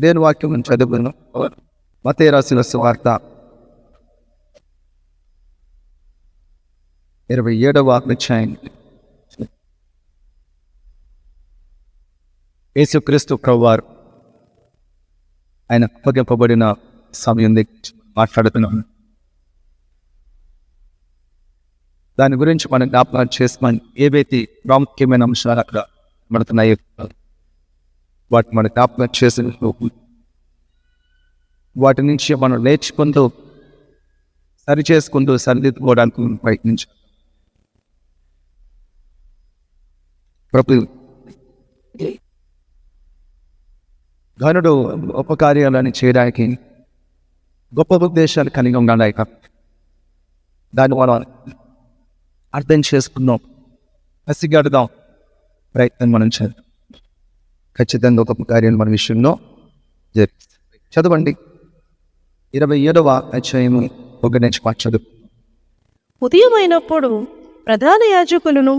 దేని వాక్యం చదువును. మత్తయి రాసిన సువార్త 27వ అధ్యాయం. యేసుక్రీస్తు ప్రభువారు ఆయన అప్పగింపబడిన సమయం దగ్గర మాట్లాడుతున్నాను. దాని గురించి మనం జ్ఞాపకం చేసుకొని ఏవైతే ప్రాముఖ్యమైన అంశాలు అక్కడ పడుతున్నాయో వాటిని మనం జ్ఞాపకం చేసిన వాటి నుంచి మనం నేర్చుకుంటూ సరిచేసుకుంటూ సరిదిద్దుకోవడానికి ప్రయత్నించాలి. ప్రభు ఘనుడు గొప్ప కార్యాలను చేయడానికి గొప్ప ఉద్దేశాలు కలిగి ఉండాలి. దాన్ని మనం అర్థం చేసుకున్నాం, పసిగడదాం, ప్రయత్నం మనం చేద్దాం. ఖచ్చితంగా గొప్ప కార్యాలు మన విషయంలో జరిగిస్తాం. చదవండి 27వ అధ్యాయం 1 చదువు. ఉదయమైనప్పుడు ప్రధాన యాజకులను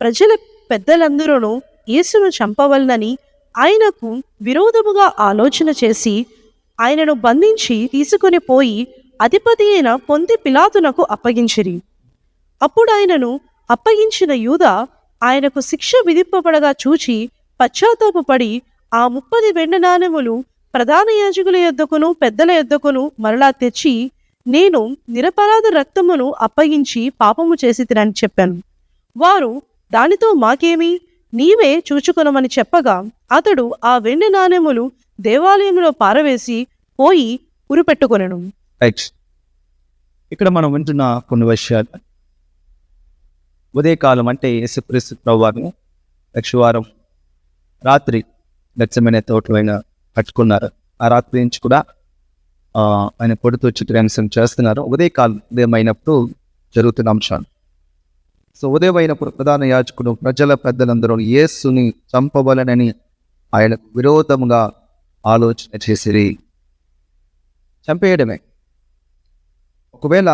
ప్రజల పెద్దలందరూ యేసును చంపవలనని ఆయనకు విరోధముగా ఆలోచన చేసి ఆయనను బంధించి తీసుకొని పోయి అధిపతి అయిన పొంతి పిలాతునకు అప్పగించిరి. అప్పుడు ఆయనను అప్పగించిన యూదా ఆయనకు శిక్ష విధింపబడగా చూచి పశ్చాత్తాపపడి ఆ 30 వెండి నాణెములు ప్రధాన యాజకుల యొద్దకును పెద్దల యొద్దకును మరలా తెచ్చి, నేను నిరపరాధ రక్తమును అప్పగించి పాపము చేసి తినని చెప్పాను. వారు, దానితో మాకేమి, నీవే చూచుకొనమని చెప్పగా అతడు ఆ వెండి నాణెములు దేవాలయంలో పారవేసి పోయి ఉరిపెట్టుకొనెను. ఇక్కడ మనం వింటున్న కొన్ని విషయాలు, ఉదయకాలం అంటే యేసుక్రీస్తు ప్రభువారు లక్షవారం రాత్రి గెత్సెమనే తోటలో ఆయన పట్టుకున్నారు. ఆ రాత్రి నుంచి కూడా ఆయన కొడుతూ చిత్రాంశం చేస్తున్నారు. ఉదయం అయినప్పుడు జరుగుతున్న అంశాలు. సో ఉదయం అయినప్పుడు ప్రధాన యాజకుడు ప్రజల పెద్దలందరూ యేసుని చంపవలనని ఆయనకు విరోధముగా ఆలోచన చేసిరి. చంపేయడమే. ఒకవేళ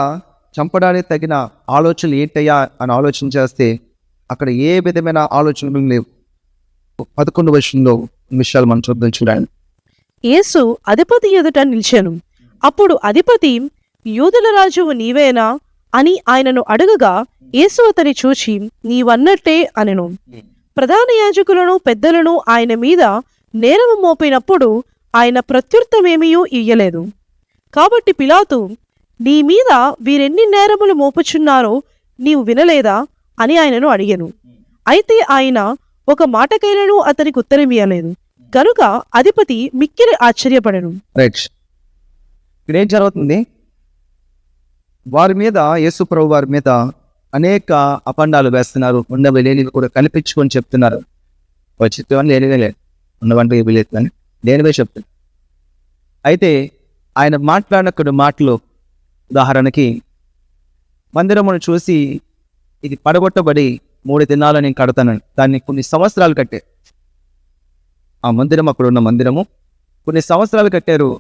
చంపడానికి తగిన ఆలోచనలు ఏంటయ్యా అని ఆలోచన చేస్తే అక్కడ ఏ విధమైన ఆలోచనలు లేవు. 11 విషయాలు మనం చూద్దాం. చూడండి. యేసు అధిపతి ఎదుట నిలిచెను. అప్పుడు అధిపతి, యూదుల రాజువు నీవేనా అని ఆయనను అడగగా యేసు అతని చూచి, నీవన్నట్టే అనెను. ప్రధాన యాజకులను పెద్దలను ఆయన మీద నేరము మోపినప్పుడు ఆయన ప్రత్యుత్తమేమీయూ ఇయ్యలేదు. కాబట్టి పిలాతు, నీ మీద వీరెన్ని నేరములు మోపుచున్నారో నీవు వినలేదా అని ఆయనను అడిగెను. అయితే ఆయన ఒక మాటకైనను అతనికి ఉత్తరమియ్యలేదు. కనుక అధిపతి మిక్కిలి ఆశ్చర్యపడెను. ఇక్కడ ఏం జరుగుతుంది? వారి మీద, యేసు ప్రభు వారి మీద అనేక అపండాలు వేస్తున్నారు. ఉన్నవి లేనివి కూడా కనిపించుకొని చెప్తున్నారు. వచ్చిన లేనివే లేదు, ఉన్నవంటే ఇవి లేదు కానీ లేనివే చెప్తున్నారు. అయితే ఆయన మాట్లాడిన కొన్ని మాటలు, ఉదాహరణకి మందిరమును చూసి ఇది పడగొట్టబడి 3 దినాలు నేను కడతానని దాన్ని కొన్ని సంవత్సరాలు కట్టే ఆ మందిరం, అక్కడ ఉన్న మందిరము కొన్ని సంవత్సరాలు కట్టారు.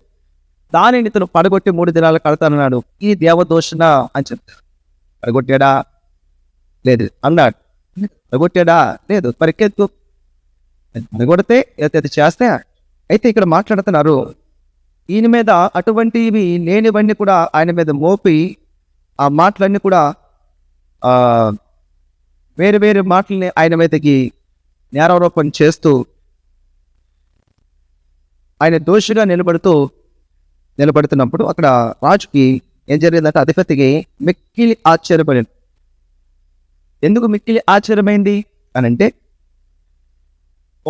దానిని ఇతను పడగొట్టి 3 దినాలు కడతానన్నాడు. ఇది దేవదోషణ అని చెప్తారు. పడగొట్టాడా? లేదు. అన్నాడు. పడగొట్టాడా? లేదు. పరికెత్తు పడగొడితే అది చేస్తే. అయితే ఇక్కడ మాట్లాడుతున్నారు ఈయన మీద అటువంటివి లేనివన్నీ కూడా ఆయన మీద మోపి ఆ మాటలన్నీ కూడా వేరు వేరు మాటల్ని ఆయన మీదకి నేరారోపణ చేస్తూ ఆయన దోషిగా నిలబడుతున్నప్పుడు అక్కడ రాజుకి ఏం జరిగిందంటే అధిపతికి మిక్కిలి ఆశ్చర్యపడింది. ఎందుకు మిక్కిలి ఆశ్చర్యమైంది అని అంటే,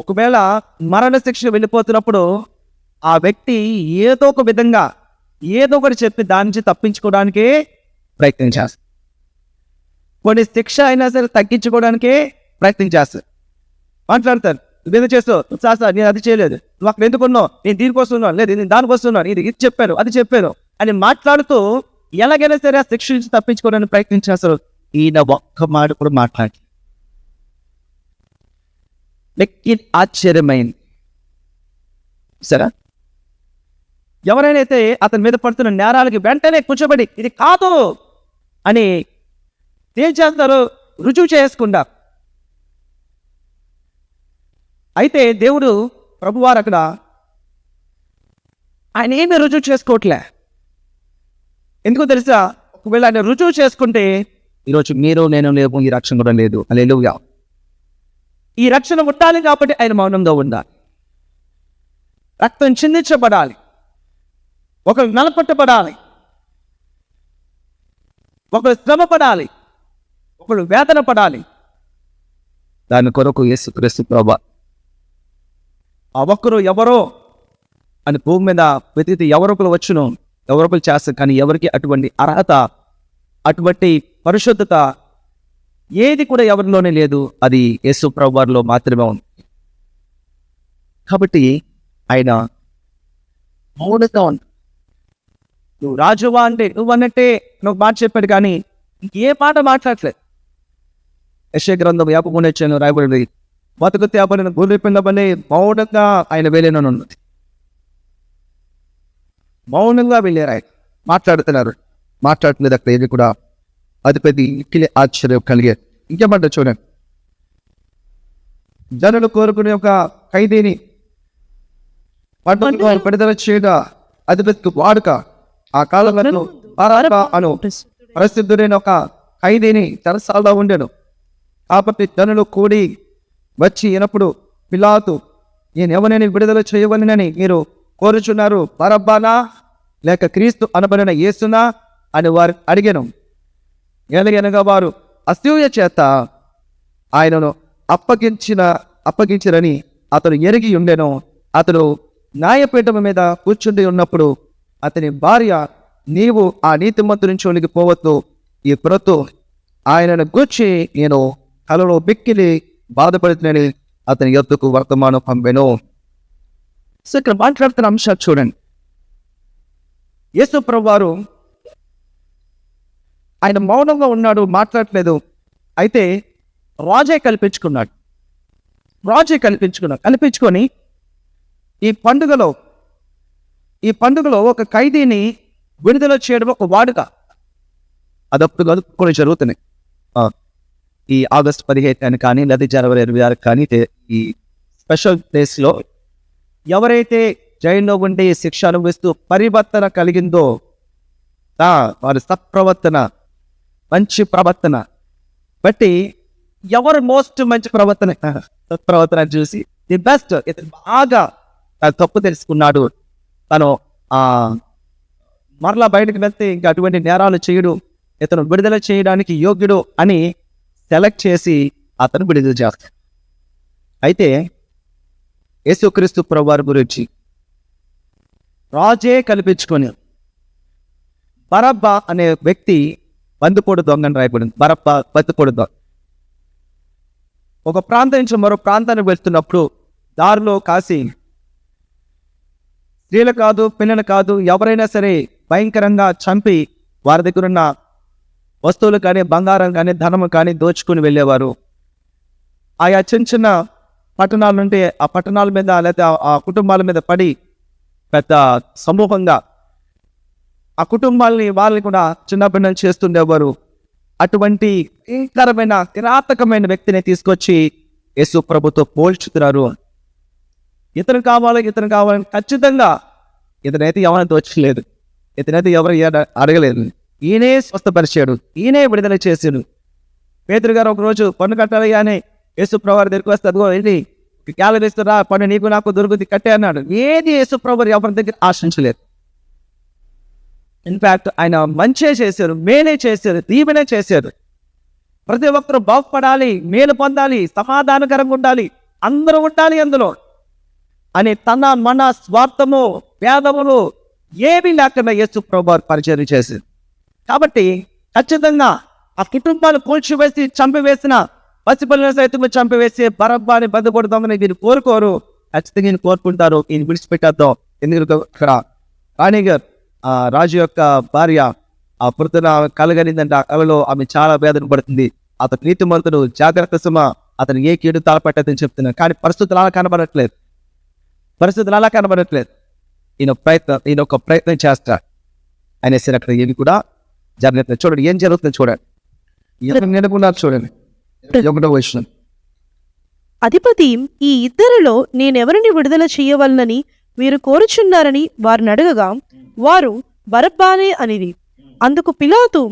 ఒకవేళ మరణ శిక్ష వెళ్ళిపోతున్నప్పుడు ఆ వ్యక్తి ఏదో ఒక విధంగా ఏదో ఒకటి చెప్పి దాని నుంచి తప్పించుకోవడానికే ప్రయత్నం చేస్తారు. కొన్ని శిక్ష అయినా సరే తగ్గించుకోవడానికే ప్రయత్నం చేస్తారు. మాట్లాడతారు, నువ్వేదో చేస్తావు, సార్ నేను అది చేయలేదు, నువ్వు అక్కడ ఎందుకున్నావు, నేను దీనికోసం ఉన్నాను, లేదు నేను దానికోసం ఉన్నాను, ఇది చెప్పాను అది చెప్పాను అని మాట్లాడుతూ ఎలాగైనా సరే ఆ శిక్ష నుంచి తప్పించుకోవడానికి ప్రయత్నం చేస్తారు. ఈయన ఒక్క మాట కూడా మాట్లాడి ఆశ్చర్యమైంది. సరే, ఎవరైనా అయితే అతని మీద పడుతున్న నేరాలకి వెంటనే కూర్చోబడి ఇది కాదు అని ఏం చేస్తారు? రుజువు చేసుకుంటారు. అయితే దేవుడు ప్రభువారు అక్కడ ఆయన ఏమీ రుజువు చేసుకోవట్లే. ఎందుకో తెలుసా? ఒకవేళ ఆయన రుజువు చేసుకుంటే ఈరోజు మీరు నేను లేవు, ఈ రక్షణ కూడా లేదు. హల్లెలూయా. ఈ రక్షణ ఉండాలి కాబట్టి ఆయన మౌనంగా ఉండాలి. రక్తం చిందించబడాలి, ఒకరు నలపట్టబడాలి, ఒకరు శ్రమ పడాలి, ఒకరు వేదన పడాలి. దాని కొరకు యేసుక్రీస్తు ప్రభువు ఆ ఒక్కరు ఎవరో అని భూమి మీద వెతికితే ఎవరొకరు వచ్చును, ఎవరొకరు చేస్తారు. కానీ ఎవరికి అటువంటి అర్హత, అటువంటి పరిశుద్ధత ఏది కూడా ఎవరిలోనే లేదు. అది యేసు ప్రభువులో మాత్రమే ఉంది. కాబట్టి ఆయన మౌనంగా ఉంది. నువ్వు రాజువా అంటే నువ్వు అన్నట్టే నువ్వు మాట చెప్పాడు, కానీ ఏ మాట మాట్లాడలేదు. యెషయా గ్రంథం 53 రాయబడింది, బతుకు తేపడిన గొర్రె పిల్లవలే మౌనంగా ఆయన వెళ్ళినను ఉన్నది. మౌనంగా వెళ్ళారు. ఆయన మాట్లాడుతున్నారు, మాట్లాడుతున్నది అక్కడ ఏది కూడా అది పెద్ద ఇంకిలి ఆశ్చర్యం కలిగేది. ఇంకేమంటారు చూడండి, జనులు కోరుకునే ఒక ఖైదీని పండుగ విడుదల చేయగా అది పెద్ద వాడుక. ఆ కాలంలో బరబ్బా అను ప్రసిద్ధుడైన ఒక ఖైదీని చెరసాలలో ఉండెను. కాబట్టి జనులు కూడి వచ్చి అయినప్పుడు పిలాతు, నేను ఎవరిని విడుదల చేయవలనని మీరు కోరుచున్నారు, బరబ్బానా లేక క్రీస్తు అనబడిన యేసునా అని వారు అడిగాను. ఎలాగనగా వారు అసూయ చేత ఆయనను అప్పగించరని అతడు ఎరిగి ఉండెను. అతడు న్యాయపీఠం మీద కూర్చుండి ఉన్నప్పుడు అతని భార్య, నీవు ఆ నీతిమంతుని చోలికి పోవద్దు, ఈ ప్రొత్తు ఆయనను గూర్చి నేను కలలో బిక్కిలి బాధపడుతున్నానని అతని యొద్దకు వర్తమానం పంపెను. సో ఇక్కడ మాట్లాడుతున్న అంశాలు చూడండి. యేసు ప్రభువారు ఆయన మౌనంగా ఉన్నాడు, మాట్లాడలేదు. అయితే రాజే కల్పించుకొని ఈ పండుగలో ఒక ఖైదీని విడుదల చేయడం ఒక వాడుక. అదప్పుడు కొన్ని జరుగుతున్నాయి. ఈ ఆగస్టు 15 కానీ లేదా జనవరి 26 కానీ ఈ స్పెషల్ డేస్లో ఎవరైతే జైల్లో ఉండి శిక్ష అనుభవిస్తూ పరివర్తన కలిగిందో వారి సత్ప్రవర్తన, మంచి ప్రవర్తన బట్టి ఎవరు మోస్ట్ మంచి సత్ప్రవర్తన చూసి ది బెస్ట్, ఇతను బాగా తన తప్పు తెలుసుకున్నాడు, తను మరలా బయటకు వెళ్తే ఇంకా అటువంటి నేరాలు చేయడు, ఇతను విడుదల చేయడానికి యోగ్యుడు అని సెలెక్ట్ చేసి అతను విడుదల చేస్తాడు. అయితే యేసుక్రీస్తు ప్రభువారి గురించి రాజే కల్పించుకొని బరబ్బా అనే వ్యక్తి బందిపోటు దొంగని రాయబడింది. బరబ్బా బందిపోటు దొంగ ఒక ప్రాంతం నుంచి మరో ప్రాంతానికి వెళ్తున్నప్పుడు దారిలో కాసి స్త్రీలు కాదు, పిల్లలు కాదు, ఎవరైనా సరే భయంకరంగా చంపి వారి దగ్గర ఉన్న వస్తువులు కానీ, బంగారం కానీ, ధనము కానీ దోచుకుని వెళ్ళేవారు. ఆయా చిన్న చిన్న పట్టణాల నుండి ఆ పట్టణాల మీద లేదా ఆ కుటుంబాల మీద పడి పెద్ద సమూహంగా ఆ కుటుంబాలని కూడా చిన్నపిల్లలు చేస్తుండేవారు. అటువంటి భయంకరమైన కిరాతకమైన వ్యక్తిని తీసుకొచ్చి యేసు ప్రభుతో పోల్చుతున్నారు. ఇతను కావాలని ఖచ్చితంగా ఇతనైతే ఎవరైనా దోచలేదు, ఇతనైతే ఎవరు అడగలేదు. ఈయనే స్వస్థపరిచాడు, ఈయనే విడుదల చేసాడు. పేతురు గారు ఒకరోజు పన్ను కట్టాలి అని యేసు ప్రభువారి దగ్గరికి వస్తే అదిగో ఏంటి క్యాలరీ ఇస్తారా, పన్ను నీకు నాకు దొరుకుతుంది కట్టే అన్నాడు. ఏది యేసు ప్రభువారు ఎవరి దగ్గర ఆశించలేదు. ఇన్ఫ్యాక్ట్ ఆయన మంచే చేశారు, మేలే చేశారు, దీవెనే చేశారు. ప్రతి ఒక్కరు బాగుపడాలి, మేలు పొందాలి, సమాధానకరంగా ఉండాలి, అందరూ ఉండాలి అందులో అని తన మన స్వార్థము భేదములు ఏమీ లేకుండా యేసు ప్రభువారు పరిచర్య చేశారు. కాబట్టి ఖచ్చితంగా ఆ కుటుంబాలు కూల్చివేసి చంపివేసిన పసిపిల్లల సైతం చంపివేసి బరబ్బాని బంధపడుతామని వీరు కోరుకోరు. ఖచ్చితంగా ఈయన కోరుకుంటారు, ఈయన విడిచిపెట్టేద్దాం. ఎందుకంటే ఇక్కడ రాణి గారు రాజు యొక్క భార్య ఆ పురుతున కలగనిందంటే ఆ కళలో ఆమె చాలా వేదన పడుతుంది. అతను నీతిమంతుడు, జాగ్రత్త సుమ, అతను ఏ కీడు తలపెట్టదని చెప్తున్నాను. కానీ పరిస్థితులు అలా కనబడట్లేదు. ఈయన ఒక ప్రయత్నం చేస్తారు అనేసి అక్కడ ఏమి కూడా జరుగుతుంది. చూడండి ఏం జరుగుతుంది చూడండి. చూడండి 1వ వచనం. అధిపతి, ఈ ఇద్దరిలో నేనెవరిని విడుదల చేయవలనని మీరు కోరుచున్నారని వారిని అడగగా వారు బరబ్బానే అనిది. అందుకు పిలాతు,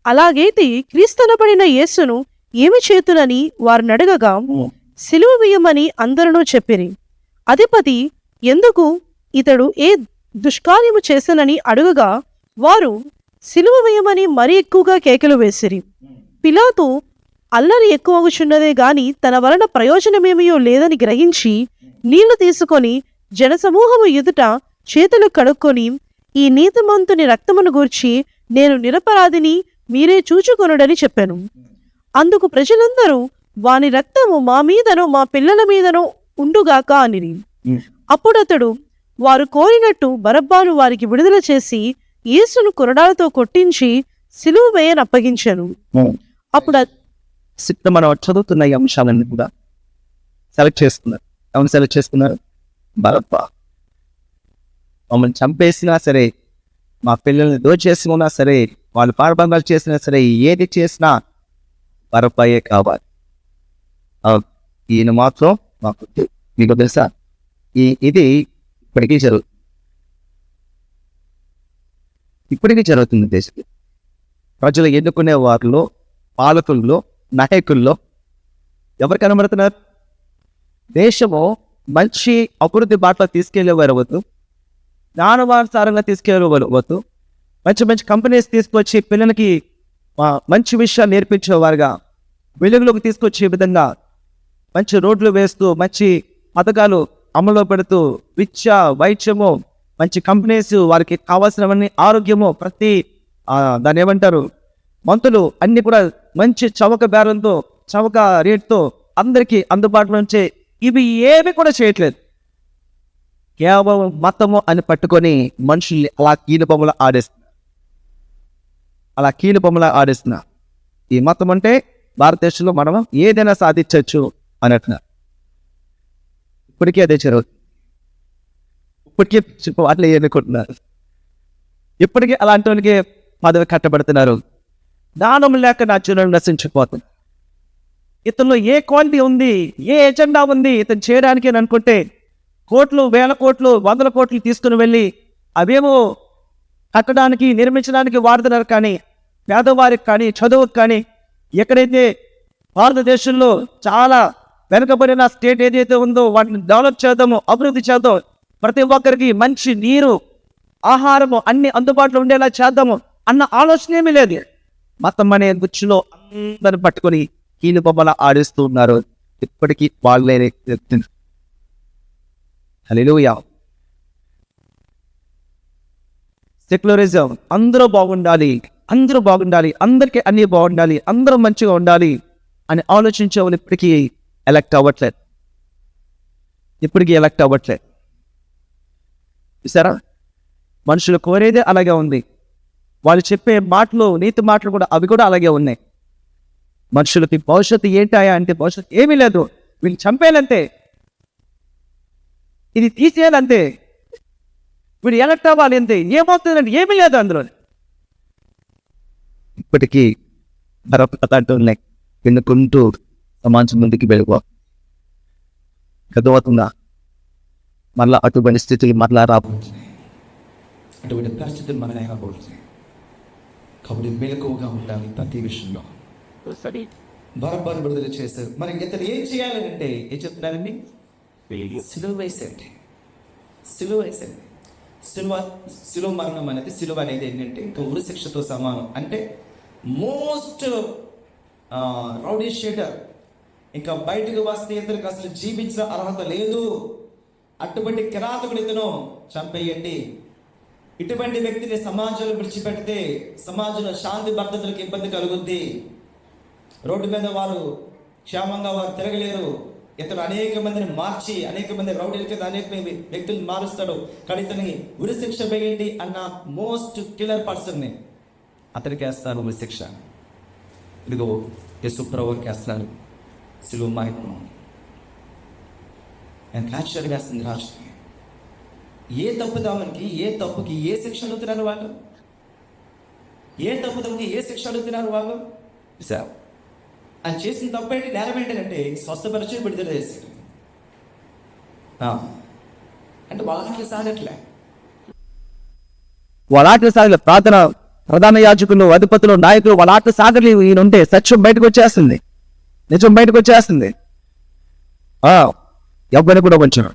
అలాగైతే క్రీస్తనబడిన యేసును ఏమి చేతునని వారిని అడగగా సిలువ వేయమని అందరూ చెప్పిరి. అధిపతి ఎందుకు ఇతడు ఏ దుష్కార్యము చేసనని అడుగగా వారు సిలువ వేయమని మరీ ఎక్కువగా కేకలు వేసిరి. పిలాతు అల్లరి ఎక్కువగుచున్నదే గాని తన వలన ప్రయోజనమేమయో లేదని గ్రహించి నీళ్లు తీసుకొని జనసమూహము ఎదుట చేతులు కడుక్కొని, ఈ నీతిమంతుని రక్తమును గూర్చి నేను నిరపరాధిని, మీరే చూచుకొనుడని చెప్పాను. అందుకు ప్రజలందరూ వాని రక్తము మా మీదనో మా పిల్లల మీదనో ఉండుగాక అనిరి. అప్పుడతడు వారు కోరినట్టు బరబ్బాను వారికి విడుదల చేసి యేసును కొరడాలతో కొట్టించి సిలువ వేయని అప్పగించాను. అప్పుడు మనం చదువుతున్న ఈ అంశాలన్నీ కూడా సెలెక్ట్ చేసుకున్నారు. ఎవరు సెలెక్ట్ చేసుకున్నారు? బరబ్బా. మమ్మల్ని చంపేసినా సరే, మా పిల్లల్ని దోచేసినా సరే, వాళ్ళు పారబంధాలు చేసినా సరే, ఏది చేసినా బరబ్బాయే కావాలి. ఈయన మాత్రం మాకు మీకు తెలుసా, ఇది ఇప్పటికీ జరుగుతుంది. దేశంలో ప్రజలు ఎన్నుకునే వారిలో, పాలకుల్లో, నాయకుల్లో ఎవరు కనబడుతున్నారు? దేశము మంచి అభివృద్ధి బాటలో తీసుకెళ్లేవారు వద్దు, జ్ఞానవానుసారంగా తీసుకెళ్లేవారు వద్దు, మంచి మంచి కంపెనీస్ తీసుకొచ్చి పిల్లలకి మంచి విషయాలు నేర్పించేవారుగా, వెలుగులోకి తీసుకొచ్చే విధంగా మంచి రోడ్లు వేస్తూ, మంచి పథకాలు అమల్లో పెడుతూ, విద్య, వైద్యము, మంచి కంపెనీస్, వారికి కావాల్సినవన్నీ, ఆరోగ్యము, ప్రతి దాన్ని ఏమంటారు, మంతులు అన్ని కూడా మంచి చవక బేరంతో, చవక రేట్తో అందరికీ అందుబాటులో ఉంచే ఇవి ఏమి కూడా చేయట్లేదు. కేవలం మతము అని పట్టుకొని మనుషుల్ని అలా కీలుబొమ్మలా ఆడేస్తున్నారు. ఈ మతం అంటే భారతదేశంలో మనం ఏదైనా సాధించవచ్చు అన్నట్టున్నారు. ఇప్పటికీ అదే జరుగుతుంది. ఇప్పటికీ వాటిలో ఎన్నుకుంటున్నారు. ఇప్పటికీ అలాంటి వాళ్ళకి పదవి కట్టబడుతున్నారు. జ్ఞానం లేక నా జీవనం నశించిపోతుంది. ఇతను ఏ క్వాలిటీ ఉంది, ఏ ఎజెండా ఉంది ఇతను చేయడానికి అని అనుకుంటే కోట్లు, వేల కోట్లు, వందల కోట్లు తీసుకుని వెళ్ళి అవేమో కట్టడానికి, నిర్మించడానికి వాడుతున్నారు. కానీ పేదవారికి కానీ, చదువుకు కానీ, ఎక్కడైతే భారతదేశంలో చాలా వెనుకబడిన స్టేట్ ఏదైతే ఉందో వాటిని డెవలప్ చేద్దాము, అభివృద్ధి చేద్దాం, ప్రతి ఒక్కరికి మంచి నీరు, ఆహారము అన్ని అందుబాటులో ఉండేలా చేద్దాము అన్న ఆలోచన ఏమీ లేదు. మతం అనే గుచ్చులో అందరిని పట్టుకొని కీలు బొమ్మలా ఆడిస్తూ ఉన్నారు. ఇప్పటికీ వాళ్ళే చెప్తున్నారు. హల్లెలూయా. సెక్యులరిజం, అందరూ బాగుండాలి, అందరికీ అన్నీ బాగుండాలి, అందరూ మంచిగా ఉండాలి అని ఆలోచించే వాళ్ళు ఇప్పటికీ ఎలక్ట్ అవ్వట్లేదు. చూసారా, మనుషులు కోరేదే అలాగే ఉంది. వాళ్ళు చెప్పే మాటలు, నీతి మాటలు కూడా అవి కూడా అలాగే ఉన్నాయి. మనుషులకి భవిష్యత్తు ఏంటాయా అంటే భవిష్యత్తు ఏమీ లేదు. వీళ్ళు చంపేయాలంతే, ఇది తీసేయాలంతే, వీడు ఎలక్ట్ అవ్వాలి అంతే, ఏమవుతుందంటే ఏమీ లేదు అందులో. ఇప్పటికీ మరొక ఉన్నాయి. ఎన్నుకుంటూ సమాజం ముందుకు వెళ్ళిపో గదవుతుందా, మళ్ళా అటువంటి స్థితికి మరలా రాబోతున్నాయి. అటువంటి పరిస్థితులు మనమే రాబోతున్నాయి. కాబట్టి మెలకువగా ఉండాలి ప్రతి విషయంలో. బరబ్బాను విడుదల చేశారు. మరి ఇతను ఏం చేయాలి అంటే ఏం చెప్తున్నారండి? సిలువ వేసేయండి. సిలువ మరణం అనేది, సిలువ అనేది ఏంటంటే ఇంకా ఉరి శిక్షతో సమానం. అంటే మోస్ట్ రౌడీ షీటర్, ఇంకా బయటకు వస్తే ఇతనికి అసలు జీవించిన అర్హత లేదు, అటువంటి కిరాతకుడు ఇతను చంపేయండి. ఇటువంటి వ్యక్తిని సమాజంలో విడిచిపెడితే సమాజంలో శాంతి భద్రతలకు ఇబ్బంది కలుగుద్ది, రోడ్డు మీద వారు క్షేమంగా వారు తిరగలేరు. ఇతను అనేక మందిని మార్చి, అనేక మంది రౌడీల కింద అనేక వ్యక్తులు మారుస్తాడు. కానీ ఇతనికి ఉరి శిక్ష వేయండి అన్న మోస్ట్ కిల్లర్ పర్సన్ని అతనికి వేస్తారు ఉరి శిక్ష. ఇదిగో యేసు ప్రభువుకి వేస్తున్నారు సిలువ మార్గం. ఎంత ఆశ్చర్యం వేస్తుంది రాజు. ఏ తప్పుదానికి, ఏ తప్పుకి ఏ శిక్ష అడుగుతున్నారు వాళ్ళు? ఏ తప్పుదానికి ఏ శిక్ష అడుగుతున్నారు వాళ్ళు? ఆయన చేసిన తప్పు ఏంటి, నేరం ఏంటంటే స్వస్థపరిచి విడుదల చేశారు. అంటే వాళ్ళకి సాగట్లే. వాళ్ళ ఆటలు సాగలేదు. ప్రధాన యాజకులు, అధిపతులు, నాయకులు వాళ్ళ ఆటలు సాగలేదు. ఈయన ఉంటే సత్యం బయటకు వచ్చేస్తుంది, నిజం బయటకు వచ్చేస్తుంది. ఎవరిని కూడా వచ్చాను.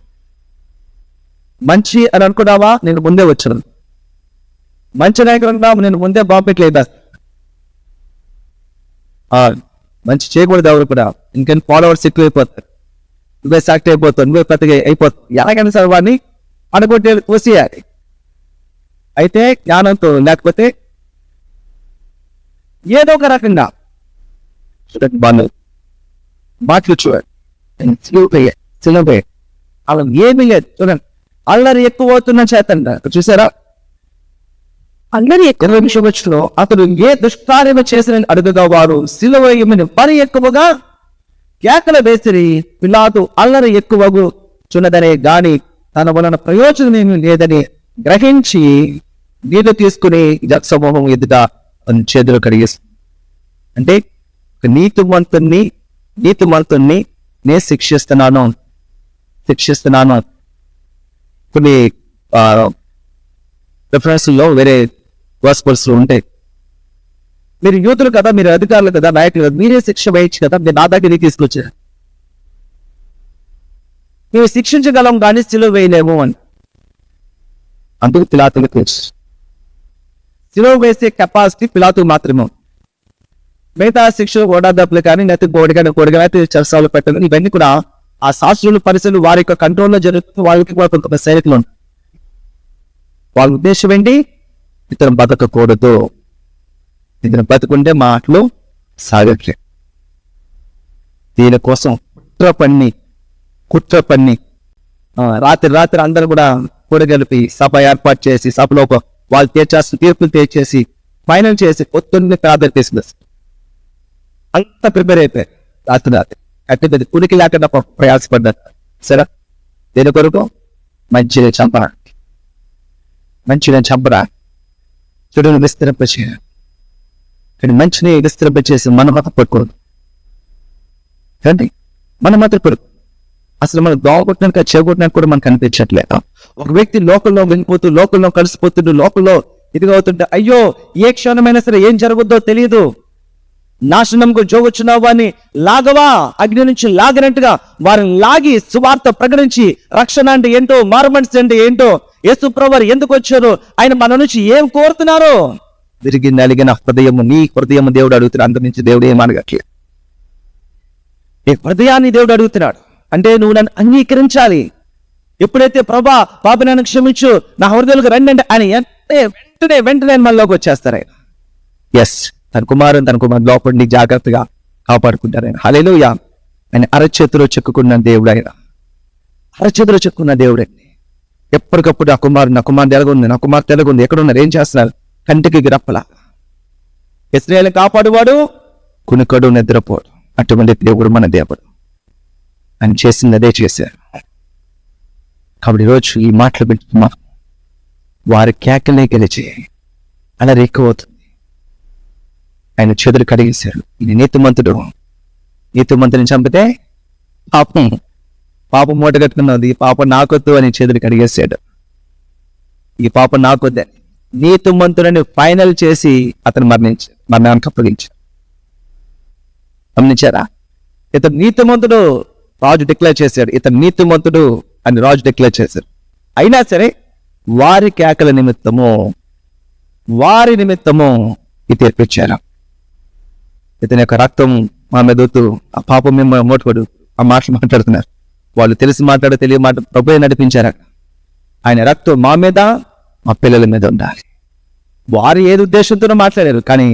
మంచి అని అనుకున్నావా, నేను ముందే వచ్చాను. మంచి నాయకులు అనుకున్నావు, నేను ముందే బాంబెట్లేదు. మంచి చేయకూడదు ఎవరు కూడా. ఇంకెన్ని ఫాలోవర్స్ ఎక్కువ అయిపోతారు, నువ్వే సాక్ట్ అయిపోతావు, నువ్వే పెద్దగా అయిపోతావు. ఎలాగైనా సరే వాడిని అనుకుంటే పోసేయాలి. అయితే జ్ఞానంతో లేకపోతే ఏదో ఒక రకంగా బాగా మాటలు చూడండి, అలా ఏమి లేదు. చూడండి, అల్లరి ఎక్కువ అవుతున్న చేతంట. చూసారా, అల్లరి 20 నిమిషంలో అతడు ఏ దుష్కార్యము చేసిన అడుగుగా వారు సిలువ వేయమని పని ఎక్కువగా కేకల వేసిరి. పిలాతు అల్లరి ఎక్కువగు చున్నదనే గాని తన వలన ప్రయోజనం ఏమీ లేదని గ్రహించి నీళ్ళు తీసుకుని జగసమూహం ఎదుట చేతులు కడిగేసి, అంటే నీతిమంతుణ్ణి నేను శిక్షిస్తున్నాను. కొన్ని రిఫరెన్స్లో వేరే వర్స్పల్స్ లో ఉంటాయి. మీరు యూతులు కదా, మీరు అధికారులు కదా, నాయకులు కదా, మీరే శిక్ష వేయచ్చు కదా, మీరు నా దగ్గరికి తీసుకొచ్చారు. మేము శిక్షించగలం కానీ సిలువ వేయలేము అని. అందుకు పిలాతుకు తెలుసు సిలువ వేసే కెపాసిటీ పిలాతు మాత్రమే. మిగతా శిక్షలు ఓడాదప్పులు కానీ లేకపోతే కోడిగా చర్చాలు పెట్టడం ఇవన్నీ కూడా ఆ శాస్త్రులు, పరిశీలు వారి యొక్క కంట్రోల్లో జరుగుతూ వాళ్ళకి కొంత సైనికులు ఉంటారు. వాళ్ళ ఉద్దేశం ఏంటి, ఇతను బతకకూడదు, ఇతను బతుకుంటే మాటలు సాగట్లే. దీనికోసం కుట్ర పన్ని రాత్రి అందరూ కూడా కూడగలిపి సభ ఏర్పాటు చేసి, సభలో వాళ్ళు తీర్చాల్సిన తీర్పులు తీర్చేసి ఫైనల్ చేసి పొద్దున్నే ప్రార్థన తీసుకుని అంతా ప్రిపేర్ అయిపోయారు. రాత్రి అట్టి పెద్ద కుడికి లేకుండా ప్రయాసపడ్డారు. సరే, దేని కొరకు? మంచిగా చంపరా చెడును విస్తరింపచేయాలి. కానీ మంచిని విస్తరింపచేసి మన మత పడుకోదు కండి, మన మత పడుకో. అసలు మనం దోగొట్టినాక చేకొట్టినాక కూడా మనకు అనిపించట్లేదు. ఒక వ్యక్తి లోకల్లో వెళ్ళిపోతూ, లోకల్లో కలిసిపోతుంటూ, లోకల్లో ఇదిగా అవుతుంటే అయ్యో ఏ క్షణమైనా సరే ఏం జరుగుద్దో తెలియదు, నాశనంకు జోగొచ్చిన వారిని లాగవా, అగ్ని నుంచి లాగినట్టుగా వారిని లాగి సువార్త ప్రకటించి రక్షణ అంటే ఏంటో, మారుమనసు అంటే ఏంటో, యేసు ప్రభువు ఎందుకు వచ్చారో, ఆయన మన నుంచి ఏం కోరుతున్నారో విరిగి నలిగిన హృదయము, నీ హృదయము దేవుడు అడుగుతున్నాడు. అంత నుంచి దేవుడు ఏమనగట్లే. ఈ హృదయాన్ని దేవుడు అడుగుతున్నాడు. అంటే నువ్వు నన్ను అంగీకరించాలి. ఎప్పుడైతే ప్రభా పాప నన్ను క్షమించు, నా హృదయాలకు రండి అంటే ఆయన వెంటనే మనలోకి వచ్చేస్తారు. ఆయన ఎస్, తన కుమారు లోపడి జాగ్రత్తగా కాపాడుకుంటారు. ఆయన హల్లెలూయా. ఆయన అరచేతిలో చెక్కుకున్న దేవుడు, ఆయన అరచేతిలో చెక్కున్న దేవుడు. ఎప్పటికప్పుడు నా కుమారుడు ఎలాగుంది, నా కుమార్తె ఎలాగుంది, ఎక్కడున్నారు, ఏం చేస్తున్నారు, కంటికి రెప్పల. ఇశ్రాయేలును కాపాడువాడు కునుకడు నిద్రపోడు. అటువంటి దేవుడు మన దేవుడు. ఆయన చేసింది అదే చేశారు. కాబట్టి ఈరోజు ఈ మాటలు పెట్టుకున్నా వారి కేకలే గెలిచి అలా ఎక్కువవుతుంది. ఆయన చేతులు కడిగేశారు. ఇది నీతిమంతుని చంపితే పాపం మూట కట్టుకున్నది, పాపం నాకొద్దు అని చేతులు కడిగేశాడు. ఈ పాపం నాకొద్దని నీతిమంతుడని ఫైనల్ చేసి అతను మరణానికి అప్పగించారు. గమనించారా? ఇతను నీతిమంతుడు రాజు డిక్లేర్ చేశాడు, ఇతను నీతిమంతుడు అని రాజు డిక్లేర్ చేశారు. అయినా సరే వారి కేకల నిమిత్తము ఇది తెప్పించారు. ఇతని యొక్క రక్తం మా మెదవుతూ ఆ పాపం మేము మోటుపడు ఆ మాటలు మాట్లాడుతున్నారు. వాళ్ళు తెలిసి తెలియ ప్రభువే నడిపించారు. ఆయన రక్తం మా మీద, మా పిల్లల మీద ఉండాలి. వారు ఏది ఉద్దేశంతోనో మాట్లాడారు, కానీ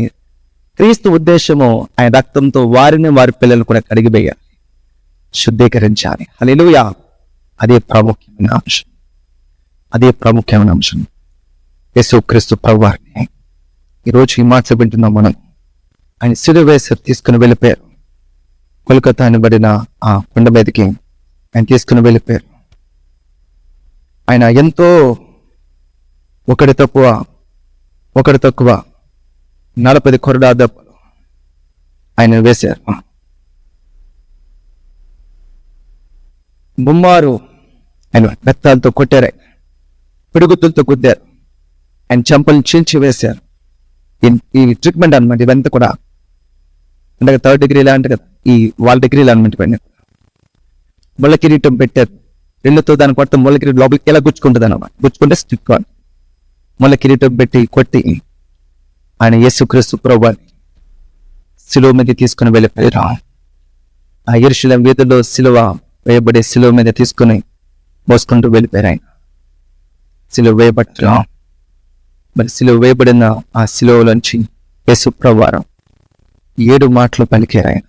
క్రీస్తు ఉద్దేశము ఆయన రక్తంతో వారిని, వారి పిల్లలను కూడా కడిగివేయాలి, శుద్ధీకరించాలి. హల్లెలూయా. అదే ప్రాముఖ్యమైన అంశం. యేసుక్రీస్తు ప్రభువారిని ఈరోజు ఈ మాట వింటున్నాం మనం. ఆయన సిలువ వేసి తీసుకుని వెళ్ళిపోయారు. కోల్కతా అనబడిన ఆ కొండ మీదకి ఆయన తీసుకుని వెళ్ళిపోయారు. ఆయన ఎంతో ఒకటి తక్కువ 40 కొరడా దెబ్బలు ఆయన వేశారు. ముమ్మారు ఆయన బెత్తాలతో కొట్టారు, ఆయన పిడుగుతులతో గుద్దారు, ఆయన చెంపలు చీల్చి వేశారు. ఈ ట్రీట్మెంట్ అనమాట ఇవంతా కూడా. అంటే 3rd degree అంటే కదా, ఈ వాళ్ళ డిగ్రీలు అనమాట ఇవన్నీ. ముళ్ళ కిరీటం పెట్టారు, రెండుతో దాన్ని కొడితే ముళ్ళ కిరీటం లోపలికి ఎలా గుచ్చుకుంటుంది అన్నమాట. గుచ్చుకుంటే స్టిక్ ఆన్. ముళ్ళ కిరీటం పెట్టి కొట్టి ఆయన యేసుక్రీస్తు ప్రభువుని శిలువ మీద తీసుకుని వెళ్ళిపోయారు. ఆ యెరూషలేము వీధుల్లో శిలువ వేయబడే శిలువ మీద తీసుకుని మోసుకుంటూ వెళ్ళిపోయారు ఆయన. శిలువ వేయబడ్డా, మరి శిలువ వేయబడిన ఆ శిలువలోంచి యేసు ప్రభువారు 7 మాటలు పలికారు ఆయన.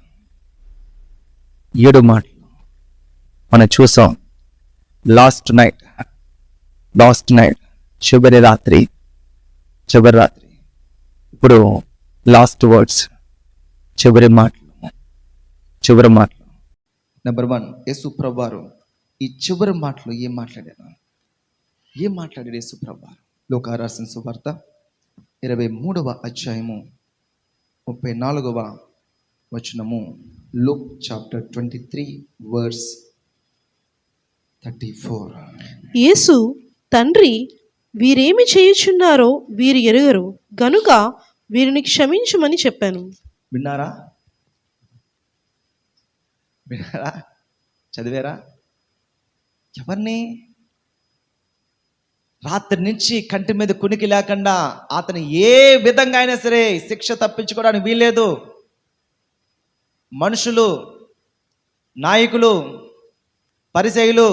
7 మాటలు మనం చూసాం. లాస్ట్ నైట్, చివరి రాత్రి. ఇప్పుడు లాస్ట్ వర్డ్స్, చివరి మాటలు. నెంబర్ 1, యేసు ప్రభువారు ఈ చివరి మాటలు ఏం మాట్లాడారు యేసు ప్రభువారు? లూకా రాసిన సువార్త 23వ అధ్యాయము 34వ వచనము. Luke chapter 23 verse 34. యేసు, తండ్రి, వీరేమి చేయుచున్నారో వీరు ఎరుగరు గనుక వీరిని క్షమించుమని చెప్పాను. విన్నారా? చదివారా? ఎవరిని? రాత్రి నుంచి కంటి మీద కునికి లేకుండా అతను ఏ విధంగా అయినా సరే శిక్ష తప్పించుకోవడానికి వీల్లేదు. మనుషులు, నాయకులు, పరిసయ్యులు,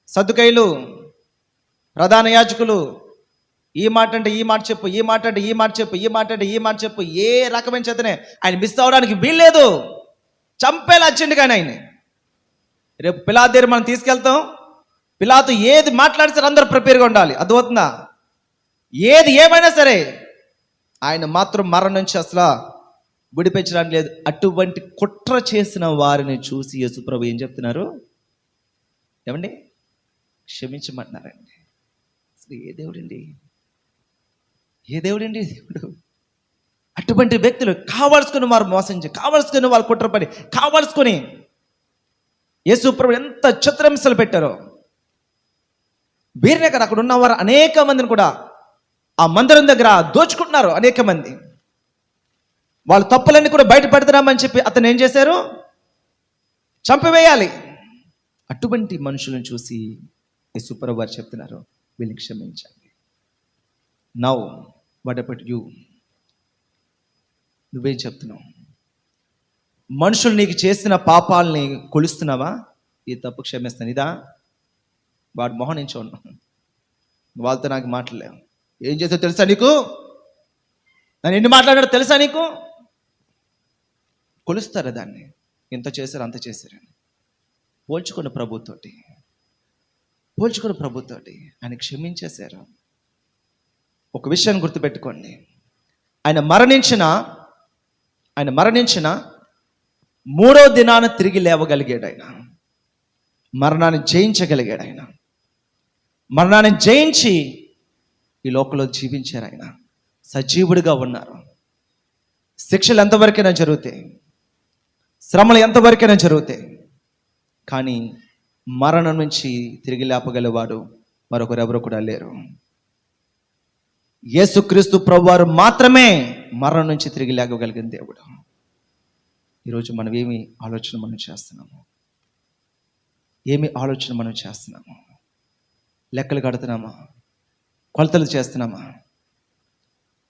సద్దుకయ్యులు, ప్రధాన యాజకులు ఈ మాట అంటే ఈ మాట చెప్పు, ఈ మాట అంటే ఈ మాట చెప్పు, ఈ మాట అంటే ఈ మాట చెప్పు, ఏ రకమైన చేతనే ఆయన మిస్ అవ్వడానికి వీల్లేదు. చంపేలా వచ్చిండు కానీ ఆయన. రేపు పిలాతు దగ్గర మనం తీసుకెళ్తాం. పిలాతు ఏది మాట్లాడితే అందరూ ప్రిపేర్గా ఉండాలి. అర్థమవుతుందా? ఏది ఏమైనా సరే ఆయన మాత్రం మరణం నుంచి అసలు విడిపించడానికి లేదు. అటువంటి కుట్ర చేసిన వారిని చూసి యేసుప్రభు ఏం చెప్తున్నారు? ఏమండి? క్షమించమంటున్నారండి. అసలు ఏ దేవుడండి దేవుడు? అటువంటి వ్యక్తులు కావాల్సుకుని వారు మోసం చేసి, కావాల్సుకుని వాళ్ళు కుట్రపడి, కావాల్సుకొని యేసుప్రభు ఎంత చిత్రహింసలు పెట్టారో. వీరినే కదా, అక్కడ ఉన్నవారు అనేక మందిని కూడా ఆ మందిరం దగ్గర దోచుకుంటున్నారు. అనేక మంది వాళ్ళ తప్పులన్నీ కూడా బయటపడుతున్నామని చెప్పి అతను ఏం చేశారు? చంపివేయాలి. అటువంటి మనుషులను చూసి యేసుప్రభు వారు చెప్తున్నారు, వీళ్ళని క్షమించండి. Now what about you? నువ్వేం చెప్తున్నావు? మనుషులు నీకు చేసిన పాపాలని కొలుస్తున్నావా? ఈ తప్పు క్షమిస్తాను, ఇదా? వాడు మొహం నుంచి ఉన్నాను, వాళ్ళతో నాకు మాట్లాడలేవు. ఏం చేస్తావు తెలుసా నీకు? నన్ను ఎన్ని మాట్లాడాడో తెలుసా నీకు? కొలుస్తారా దాన్ని? ఇంత చేశారు, అంత చేశారని పోల్చుకున్న ప్రభుతోటి ఆయన క్షమించేశారు. ఒక విషయాన్ని గుర్తుపెట్టుకోండి, ఆయన మరణించిన 3వ దినాన తిరిగి లేవగలిగాడు. ఆయన మరణాన్ని జయించగలిగాడు. ఆయన మరణాన్ని జయించి ఈ లోకంలో జీవించారు. ఆయన సజీవుడిగా ఉన్నారు. శిక్షలు ఎంతవరకైనా జరుగుతాయి, శ్రమలు ఎంతవరకైనా జరుగుతాయి, కానీ మరణం నుంచి తిరిగి లేపగలివాడు మరొకరెవరు కూడా లేరు. యేసుక్రీస్తు ప్రభువారు మాత్రమే మరణం నుంచి తిరిగి లేపగలిగిన దేవుడు. ఈరోజు మనం ఏమి ఆలోచన మనం చేస్తున్నాము? లెక్కలు కడుతున్నామా? కొలతలు చేస్తున్నామా?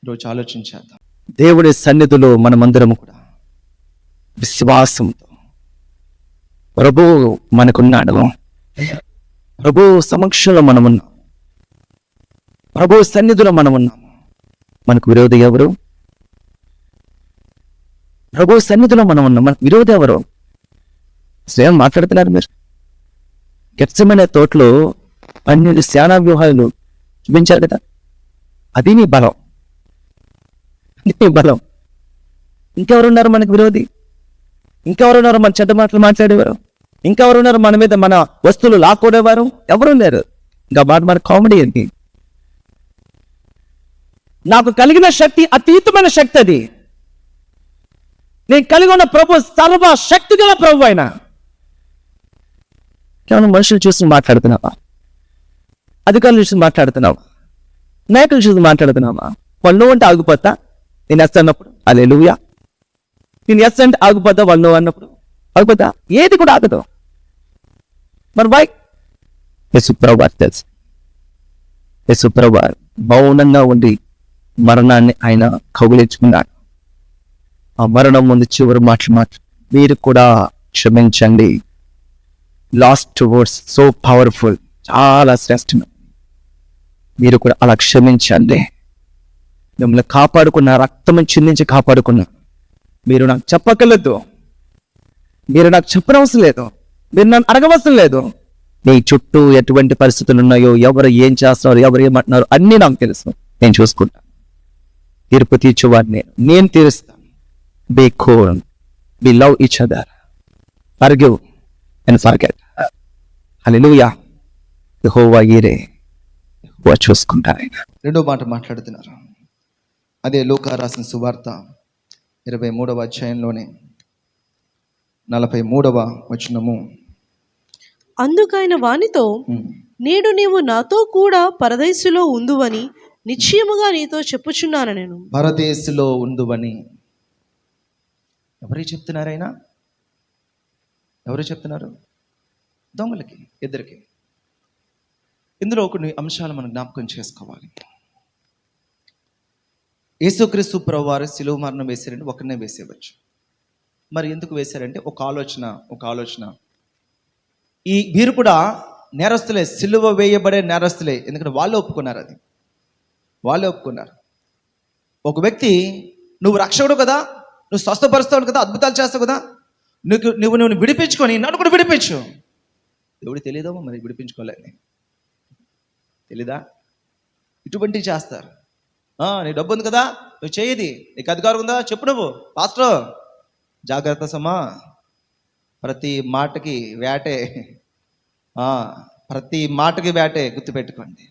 ఈరోజు ఆలోచించేద్దాం. దేవుడి సన్నిధిలో మనమందరము కూడా విశ్వాసంతో, ప్రభువు మనకున్నాడు, ప్రభు సమక్షంలో మనమున్నాం, ప్రభు సన్నిధిలో మనమున్నాం. మనకు విరోధి ఎవరు? ప్రభు సన్నిధిలో మనం ఉన్నాం, మనకు విరోధి ఎవరు? సేమ్ మాట్లాడుతున్నారు మీరు. గెత్సెమనే తోటలో 12 శానా వ్యూహాలు చూపించారు కదా. అది నీ బలం. ఇంకెవరున్నారు మనకు విరోధి? ఇంకెవరున్నారు మన చెడ్డ మాటలు మాట్లాడేవారు? ఇంకెవరున్నారు మన మీద మన వస్తువులు లాక్కోడేవారు? ఎవరు లేరు. ఇంకా మన కామెడీ ఏంటి? నాకు కలిగిన శక్తి అతీతమైన శక్తి. అది నేను కలిగి ఉన్న ప్రభు సర్వ శక్తి గల ప్రభు. ఆయన కేవలం మనుషులు చూసి మాట్లాడుతున్నావా? అధికారులు చూసి మాట్లాడుతున్నావా? నాయకులు చూసి మాట్లాడుతున్నావా? వాళ్ళు అంటే ఆగిపోతా నేను ఎస్ అన్నప్పుడు హల్లెలూయా. నేను ఎస్ అంటే ఆగిపోతా వాళ్ళు అన్నప్పుడు ఆగిపోతా, ఏది కూడా ఆగదు. మరి బై యేసుప్రభు తెలుసు. యేసుప్రభు మౌనంగా ఉండి మరణాన్ని ఆయన కౌగిలించుకున్నాడు. ఆ మరణం ముందు చివరి మాటలు మీరు కూడా క్షమించండి. లాస్ట్ వర్డ్స్ సో పవర్ఫుల్, చాలా శ్రేష్టం. మీరు కూడా అలా క్షమించండి. మిమ్మల్ని కాపాడుకున్న, రక్తం చిందించి కాపాడుకున్నా. మీరు నాకు చెప్పక్కర్లేదు, మీరు నాకు చెప్పనవసరం లేదు, మీరు నన్ను అడగవసరం లేదు. నీ చుట్టూ ఎటువంటి పరిస్థితులు ఉన్నాయో, ఎవరు ఏం చేస్తున్నారు, ఎవరు ఏమంటున్నారు అన్నీ నాకు తెలుసు. నేను చూసుకుంటాను. తీర్పు తీర్చేవాడిని నేను తీరుస్తాను. Be cool, be love each other, forgive and forget. Hallelujah. Jehovah Jireh, Jehovah చూసుకుంటారు. రెండో మాట మాట్లాడుతున్నారు. అదే లూకా రాసిన సువార్త 23వ అధ్యాయంలోనే 43వ వచనము. అందుకైన వానితో, నేడు నీవు నాతో కూడా పరదేశులో ఉందువని నిశ్చయముగా నీతో చెప్పుచున్నాను నేను. పరదేశులో ఉందువని ఎవరు చెప్తున్నారు? ఆయన ఎవరు చెప్తున్నారు? దొంగలకి, ఇద్దరికి. ఇందులో కొన్ని అంశాలు మనం జ్ఞాపకం చేసుకోవాలి. యేసుక్రీస్తు ప్రభువారు శిలువ మరణం వేశారంటే ఒకరినే వేసేయవచ్చు. మరి ఎందుకు వేశారంటే ఒక ఆలోచన. ఈ వీరు కూడా నేరస్తులే, సిలువ వేయబడే నేరస్తులే. ఎందుకంటే వాళ్ళే ఒప్పుకున్నారు, వాళ్ళే ఒప్పుకున్నారు. ఒక వ్యక్తి, నువ్వు రక్షకుడు కదా, నువ్వు స్వస్థపరుస్తావు కదా, అద్భుతాలు చేస్తావు కదా, నువ్వు విడిపించుకొని నన్ను కూడా విడిపించు. దేవుడు తెలియదో మరి విడిపించుకోలేని, తెలీదా? ఇటువంటివి చేస్తారు. నీ డబ్బు ఉంది కదా, నువ్వు చేయది, నీకు అధికారం ఉందా చెప్పు, నువ్వు పాస్టర్ జాగ్రత్త సమా, ప్రతి మాటకి వేటే, ప్రతి మాటకి వేటే, గుర్తుపెట్టుకోండి.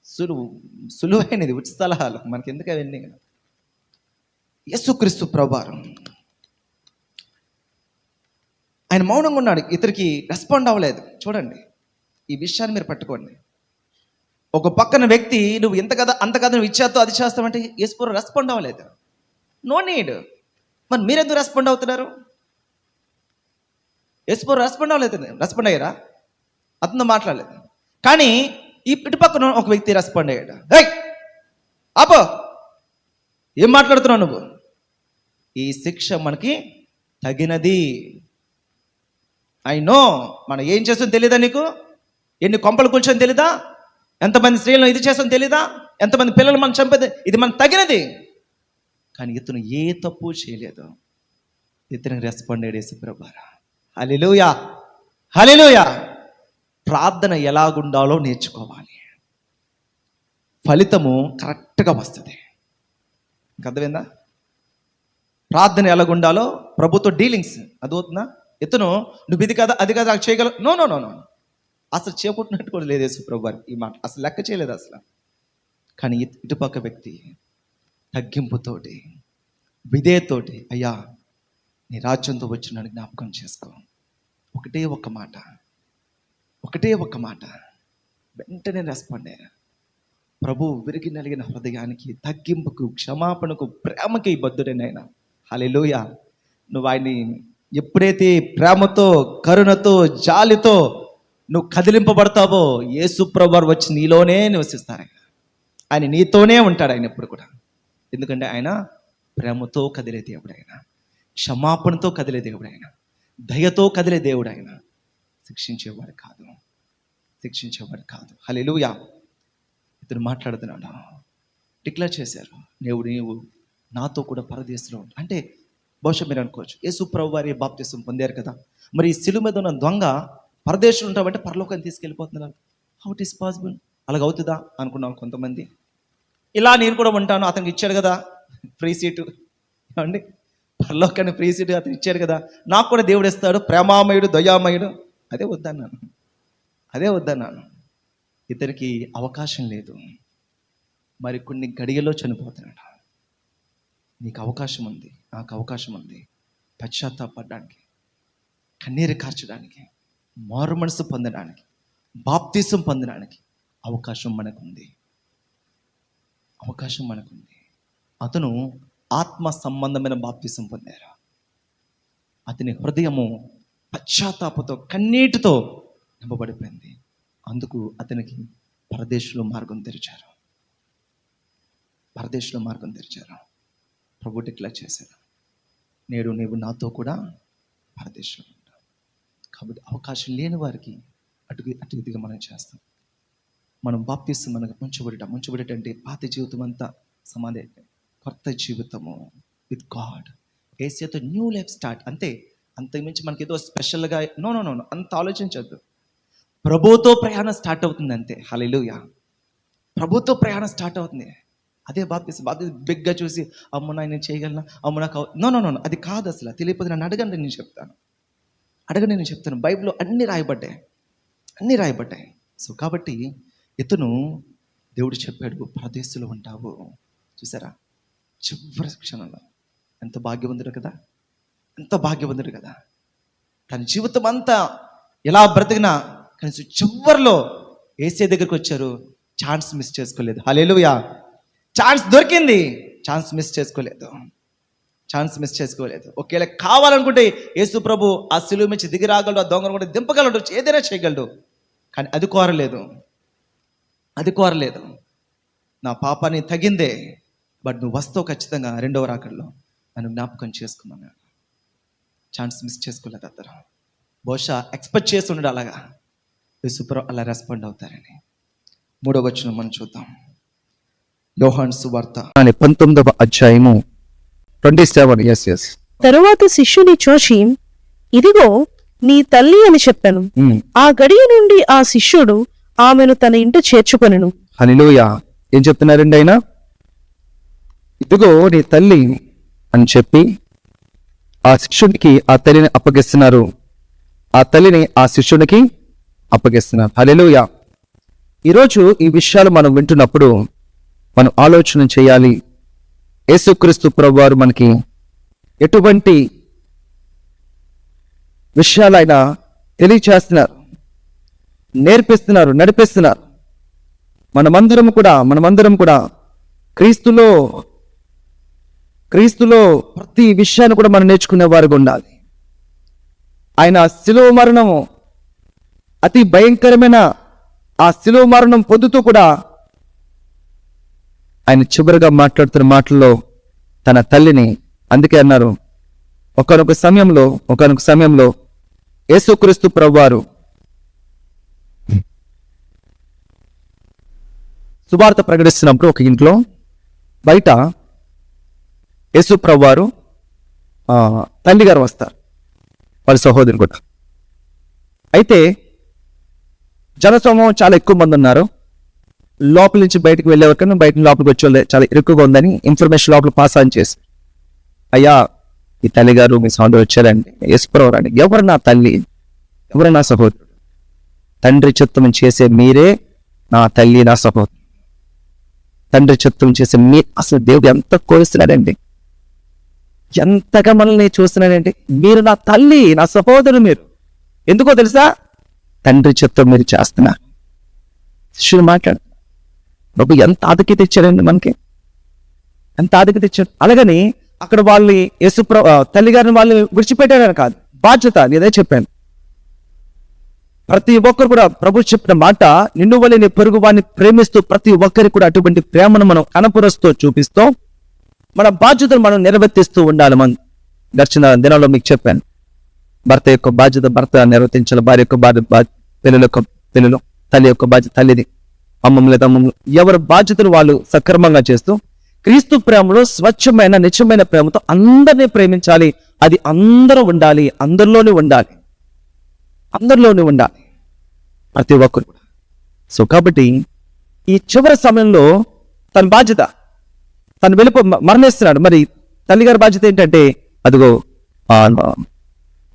సులువైనది, ఉచిత సలహాలు మనకి ఎందుకు అవన్నీ. యేసుక్రీస్తు ప్రభువారు ఆయన మౌనంగా ఉన్నాడు, ఇతరికి రెస్పాండ్ అవ్వలేదు. చూడండి, ఈ విషయాన్ని మీరు పట్టుకోండి. ఒక పక్కన వ్యక్తి, నువ్వు ఎంత కదా అంత కదా, నువ్వు ఇచ్చేస్తావు అది చేస్తావంటే యేసు రెస్పాండ్ అవ్వలేదు. No need. మరి మీరెందుకు రెస్పాండ్ అవుతున్నారు? యేసు రెస్పాండ్ అయ్యారా? అతను మాట్లాడలేదు. కానీ ఈ ఇటు పక్కన ఒక వ్యక్తి రెస్పాండ్ అయ్యాడు. ఆపో, ఏం మాట్లాడుతున్నావు నువ్వు? ఈ శిక్ష మనకి తగినది. నో, మనం ఏం చేస్తాం తెలీదా నీకు? ఎన్ని కొంపలు కూర్చొని తెలీదా? ఎంతమంది స్త్రీలను ఇది చేస్తాం తెలీదా? ఎంతమంది పిల్లలు మనం చంపేది, ఇది మనకు తగినది. కానీ ఇతను ఏ తప్పు చేయలేదు. ఇతనికి రెస్పాండ్ అయ్యాడు యేసు ప్రభువారు. హల్లెలూయా, హల్లెలూయా. ప్రార్థన ఎలాగుండాలో నేర్చుకోవాలి, ఫలితము కరెక్ట్గా వస్తుంది. అర్థమైందా? ప్రార్థన ఎలాగుండాలో ప్రభుత్వ డీలింగ్స్ అదవుతుందా? ఇతను నువ్వు ఇది కదా అది కదా నాకు చేయగలవు, నో నో నో నో, అసలు చేపట్టినట్టు కూడా లేదు యేసు ప్రభువారు. ఈ మాట అసలు లెక్క చేయలేదు అసలు. కానీ ఇటుపక్క వ్యక్తి తగ్గింపుతోటి, విధేయతోటి, అయ్యా నీ రాజ్యంతో వచ్చినాను జ్ఞాపకం చేసుకో, ఒకటే ఒక్క మాట వెంటనే రెస్పాండ్ అయ్యా. ప్రభు విరిగి నలిగిన హృదయానికి, తగ్గింపుకు, క్షమాపణకు, ప్రేమకి బద్ధుడైన. హల్లెలూయా. నువ్వు ఆయన్ని ఎప్పుడైతే ప్రేమతో, కరుణతో, జాలితో నువ్వు కదిలింపబడతావో యేసు ప్రభువారు వచ్చి నీలోనే నివసిస్తారు. ఆయన నీతోనే ఉంటాడు. ఆయన ఎప్పుడు కూడా, ఎందుకంటే ఆయన ప్రేమతో కదిలే దేవుడు, ఆయన క్షమాపణతో కదిలే దేవుడు, ఆయన దయతో కదిలే దేవుడు, ఆయన శిక్షించేవాడు కాదు. హల్లెలూయా. ఇతను మాట్లాడుతున్నాడు, డిక్లేర్ చేశారు, నీవు నాతో కూడా పరదేశంలో ఉంటా. అంటే బహుశా మీరు అనుకోవచ్చు, యేసు ప్రభువారు బాప్తిసం పొందారు కదా, మరి ఈ శిలువ మీద ఉన్న దొంగ పరదేశంలో ఉంటామంటే పరలోకాన్ని తీసుకెళ్ళిపోతున్నారు. How it is possible? అలాగ అవుతుందా అనుకున్నాం కొంతమంది. ఇలా నేను కూడా ఉంటాను, అతనికి ఇచ్చాడు కదా ఫ్రీ సీటు, ఏమండి, పరలోకాన్ని ఫ్రీ సీటు అతను ఇచ్చాడు కదా, నాకు కూడా దేవుడు ఇస్తాడు, ప్రేమామయుడు, దయామయుడు. అదే వద్దన్నాను. ఇతనికి అవకాశం లేదు. మరి కొన్ని గడియల్లో చనిపోతున్నాడు. నీకు అవకాశం ఉంది, నాకు అవకాశం ఉంది, పశ్చాత్తాపడడానికి, కన్నీరు కార్చడానికి, మారు మనసు పొందడానికి, బాప్తిసం పొందడానికి అవకాశం మనకుంది. అతను ఆత్మ సంబంధమైన బాప్తిసం పొందారు. అతని హృదయము పశ్చాత్తాపంతో, కన్నీటితో నింపబడిపోయింది. అందుకు అతనికి పరదేశంలో మార్గం తెరిచారు. ప్రభు డిక్లేర్ చేశారు, నేడు నీవు నాతో కూడా పరదేశంలో ఉంటావు. కాబట్టి అవకాశం లేని వారికి అటు ఇదిగా మనం చేస్తాం. మనం బాప్తిసం మనకు ముంచబడట అంటే పాత జీవితం అంతా సమాధి, కొత్త జీవితము విత్ గాడ్. యేసుతో న్యూ లైఫ్ స్టార్ట్. అంతకుమించి మనకి ఏదో స్పెషల్గా నో అంత ఆలోచించద్దు. ప్రభుతో ప్రయాణం స్టార్ట్ అవుతుంది అంతే. హల్లెలూయా. ప్రభుతో ప్రయాణం స్టార్ట్ అవుతుంది. అదే బాప్తిసం బిగ్గా చూసి అమ్మ నేను చేయగలనా, అమ్మ నాకు నో అది కాదు. అసలు తెలియకపోతే నన్ను అడగండి, నేను చెప్తాను. బైబిల్లో అన్నీ రాయబడ్డాయి. సో కాబట్టి ఇతను దేవుడు చెప్పాడు, పరదేశంలో ఉంటావు. చూసారా, చివరి క్షణంలో ఎంత భాగ్యవంతుడు కదా. తన జీవితం అంతా ఎలా బ్రతికినా కనీసం చివరిలో యేసే దగ్గరికి వచ్చారు. ఛాన్స్ మిస్ చేసుకోలేదు. హల్లెలూయా. ఛాన్స్ దొరికింది, ఛాన్స్ మిస్ చేసుకోలేదు. ఒకవేళ కావాలనుకుంటే యేసు ప్రభు ఆ సిలువ నుంచి దిగి రాగలడు, ఆ దొంగను కూడా దింపగలడు, ఏదైనా చేయగలడు. కానీ అది కోరలేదు. నా పాపాన్ని తగిందే, బట్ నువ్వు వస్తావు ఖచ్చితంగా రెండవ రాకడలో, నన్ను జ్ఞాపకం చేసుకున్నాను. ఛాన్స్ మిస్ చేసుకోలేదు అతను. బహుశా ఎక్స్పెక్ట్ చేసి ఉండడు అలాగా. యేసుప్రభు అలా రెస్పాండ్ అవుతారని. 3వ వచనం మనం చూద్దాం. యోహాను సువార్త 19వ అధ్యాయము 27. తరువాత శిష్యుని చూచి, ఇదిగో నీ తల్లి అని చెప్పాను. ఆ గడియ నుండి ఆ శిష్యుడు ఆమెను తన ఇంట చేర్చుకొనెను. హల్లెలూయా. ఏం చెప్తున్నారండి ఆయన? ఇదిగో నీ తల్లి అని చెప్పి ఆ శిష్యుడికి ఆ తల్లిని అప్పగిస్తున్నారు. ఆ తల్లిని ఆ శిష్యుడికి అప్పగిస్తున్నారు. హల్లెలూయా. ఈరోజు ఈ విషయాలు మనం వింటున్నప్పుడు మనం ఆలోచన చేయాలి. యేసుక్రీస్తు ప్రభువారు మనకి ఎటువంటి విషయాలు ఆయన తెలియచేస్తున్నారు, నేర్పిస్తున్నారు, నడిపిస్తున్నారు. మనమందరం కూడా క్రీస్తులో ప్రతి విషయాన్ని కూడా మనం నేర్చుకునే వారుగా ఉండాలి. ఆయన శిలువ మరణము, అతి భయంకరమైన ఆ శిలువ మరణం పొందుతూ కూడా ఆయన చివరిగా మాట్లాడుతున్న మాటల్లో తన తల్లిని, అందుకే అన్నారు ఒకానొక సమయంలో యేసుక్రీస్తు ప్రభువారు సువార్త ప్రకటిస్తున్నప్పుడు ఒక ఇంట్లో బయట యేసు ప్రభువారు తల్లి గారు వస్తారు, వాళ్ళ సహోదరు కూడా. అయితే జనసమూహం చాలా ఎక్కువ మంది ఉన్నారు. లోపల నుంచి బయటకు వెళ్ళేవరకన్నా బయట లోపలికి వచ్చే చాలా ఇరుకుగా ఉందని ఇన్ఫర్మేషన్ లోపల పాస్ ఆన్ చేసి, అయ్యా ఈ తల్లి గారు మీ సహోదరు వచ్చారండి, యేసుప్రభువారండి. ఎవరు నా తల్లి, ఎవరు నా సహోదరుడు? తండ్రి చిత్తం చేసే మీరే నా తల్లి, నా సహోదరు. తండ్రి చిత్తం చేసే అసలు దేవుడు ఎంత కోరుస్తున్నాడండి, ఎంతగా మనల్ని చూస్తున్నాడండి. మీరు నా తల్లి, నా సహోదరు. మీరు ఎందుకో తెలుసా? తండ్రి చిత్తం మీరు చేస్తున్నారు. శిష్యులు మాట్లాడు, ప్రభు ఎంత ఆధిక్యత ఇచ్చారండి మనకి, ఎంత ఆధిక్యత ఇచ్చారు. అలాగని అక్కడ వాళ్ళని తల్లి గారిని వాళ్ళని విడిచిపెట్టారని కాదు, బాధ్యత. నేనే చెప్పాను, ప్రతి ఒక్కరు కూడా ప్రభు చెప్పిన మాట, నిన్ను వలె నీ పొరుగు వారిని ప్రేమిస్తూ ప్రతి ఒక్కరికి కూడా అటువంటి ప్రేమను మనం కనపరుస్తూ చూపిస్తూ మన బాధ్యతను మనం నిర్వర్తిస్తూ ఉండాలి. మనం గడిచిన దినాల్లో మీకు చెప్పాను, భర్త యొక్క బాధ్యత భర్త నిర్వర్తించాలి, భార్య యొక్క బాధ్యత పిల్లలు, తల్లి యొక్క బాధ్యత తల్లిది, అమ్మమ్మలు తమ్మమ్మలు, ఎవరి బాధ్యతలు వాళ్ళు సక్రమంగా చేస్తూ క్రీస్తు ప్రేమలో స్వచ్ఛమైన నిత్యమైన ప్రేమతో అందరినీ ప్రేమించాలి. అది అందరూ ఉండాలి, అందరిలోనే ఉండాలి ప్రతి ఒక్కరు. సో కాబట్టి ఈ చివరి సమయంలో తన బాధ్యత, తను మరణిస్తున్నాడు. మరి తల్లిగారి బాధ్యత ఏంటంటే, అదిగో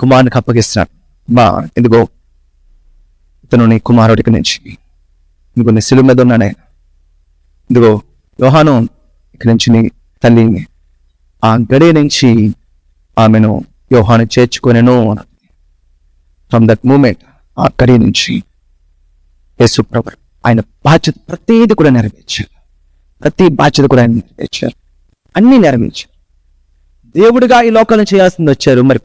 కుమారునికి అప్పగిస్తున్నాడు. ఇదిగో ఇతను నీ కుమారుడికి నుంచి, ఇదిగో నీ శిలువ మీద ఉన్నాడే, ఇదిగో యోహాను ఇక్కడి నుంచి నీ తల్లిని. ఆ గడియ నుంచి ఆమెను యోహాను చేర్చుకొనెను. ఫ్రమ్ దట్ మూమెంట్ ఆఖరి నుంచి యేసు ప్రభు ఆయన బాధ్యత ప్రతిదీ కూడా నెరవేర్చారు. ప్రతి బాధ్యత కూడా ఆయన నెరవేర్చారు. అన్ని నెరవేర్చారు. దేవుడిగా ఈ లోకాలను చేయాల్సింది వచ్చారు. మరి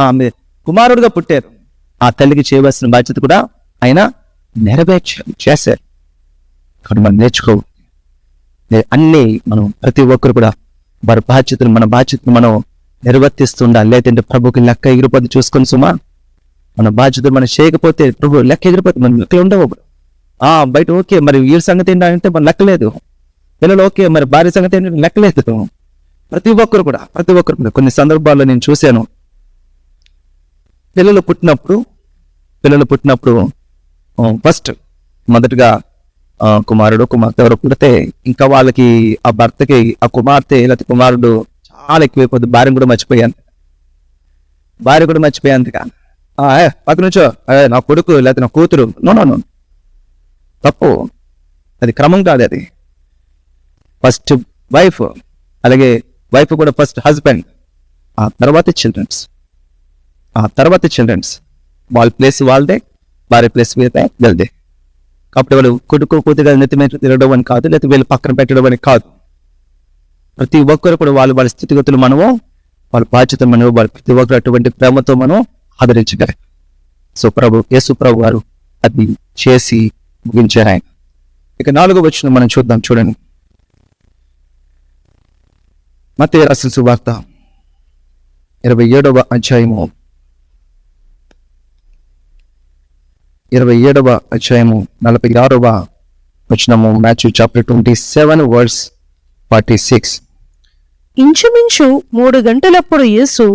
ఆమె కుమారుడుగా పుట్టారు. ఆ తల్లికి చేయవలసిన బాధ్యత కూడా ఆయన చేశారు. కానీ మనం అన్నీ మనం ప్రతి ఒక్కరు కూడా వారి మన బాధ్యతను మనం నిర్వర్తిస్తుండాలి. లేదంటే ప్రభుకి లెక్క ఎగిరిపోతే చూసుకొని సుమా, మన బాధ్యతలు మనం చేయకపోతే ప్రభు లెక్క ఎగిరిపోతే మనం లెక్కలు ఉండవు. బయట ఓకే, మరి వీరి సంగతి ఏంటంటే మన లెక్కలేదు. పిల్లలు ఓకే, మరి భార్య సంగతి ఏంటంటే లెక్కలేదు. ప్రతి ఒక్కరు కూడా కొన్ని సందర్భాల్లో నేను చూశాను. పిల్లలు పుట్టినప్పుడు ఫస్ట్ మొదటగా కుమారుడు కుమార్తె ఎవరు పుడితే ఇంకా వాళ్ళకి ఆ భర్తకి ఆ కుమార్తె లేకపోతే కుమారుడు చాలా ఎక్కువైపోద్ది. భార్య కూడా మర్చిపోయాంతగా పక్క నుంచో నా కొడుకు లేకపోతే నా కూతురు. నో తప్పు. అది క్రమం కాదు. అది ఫస్ట్ వైఫ్, అలాగే వైఫ్ కూడా ఫస్ట్ హస్బెండ్, ఆ తర్వాత చిల్డ్రన్స్. వాళ్ళ ప్లేస్ వాళ్ళదే, భార్య ప్లేస్ వెళ్దే. కాబట్టి వాళ్ళు కొడుకు కూతురు నెత్తి మీద తిరగడం అని కాదు, లేకపోతే వీళ్ళు పక్కన పెట్టడం అని కాదు. ప్రతి ఒక్కరు కూడా వాళ్ళ స్థితిగతులు మనము, వాళ్ళ బాధ్యతలు మనము, వాళ్ళ ప్రతి ఒక్కరు అటువంటి ప్రేమతో మనం ఆదరించగలం. సో యేసు ప్రభు వారు అది చేసి ముగించారు ఆయన. ఇక 4వ వచనం మనం చూద్దాం. చూడండి, మత్తయి రాసిన సువార్త 27వ అధ్యాయము 46వ వచనము. Matthew chapter 27 verse 46. ఇంచుమించు 3 గంటలప్పుడు యేసు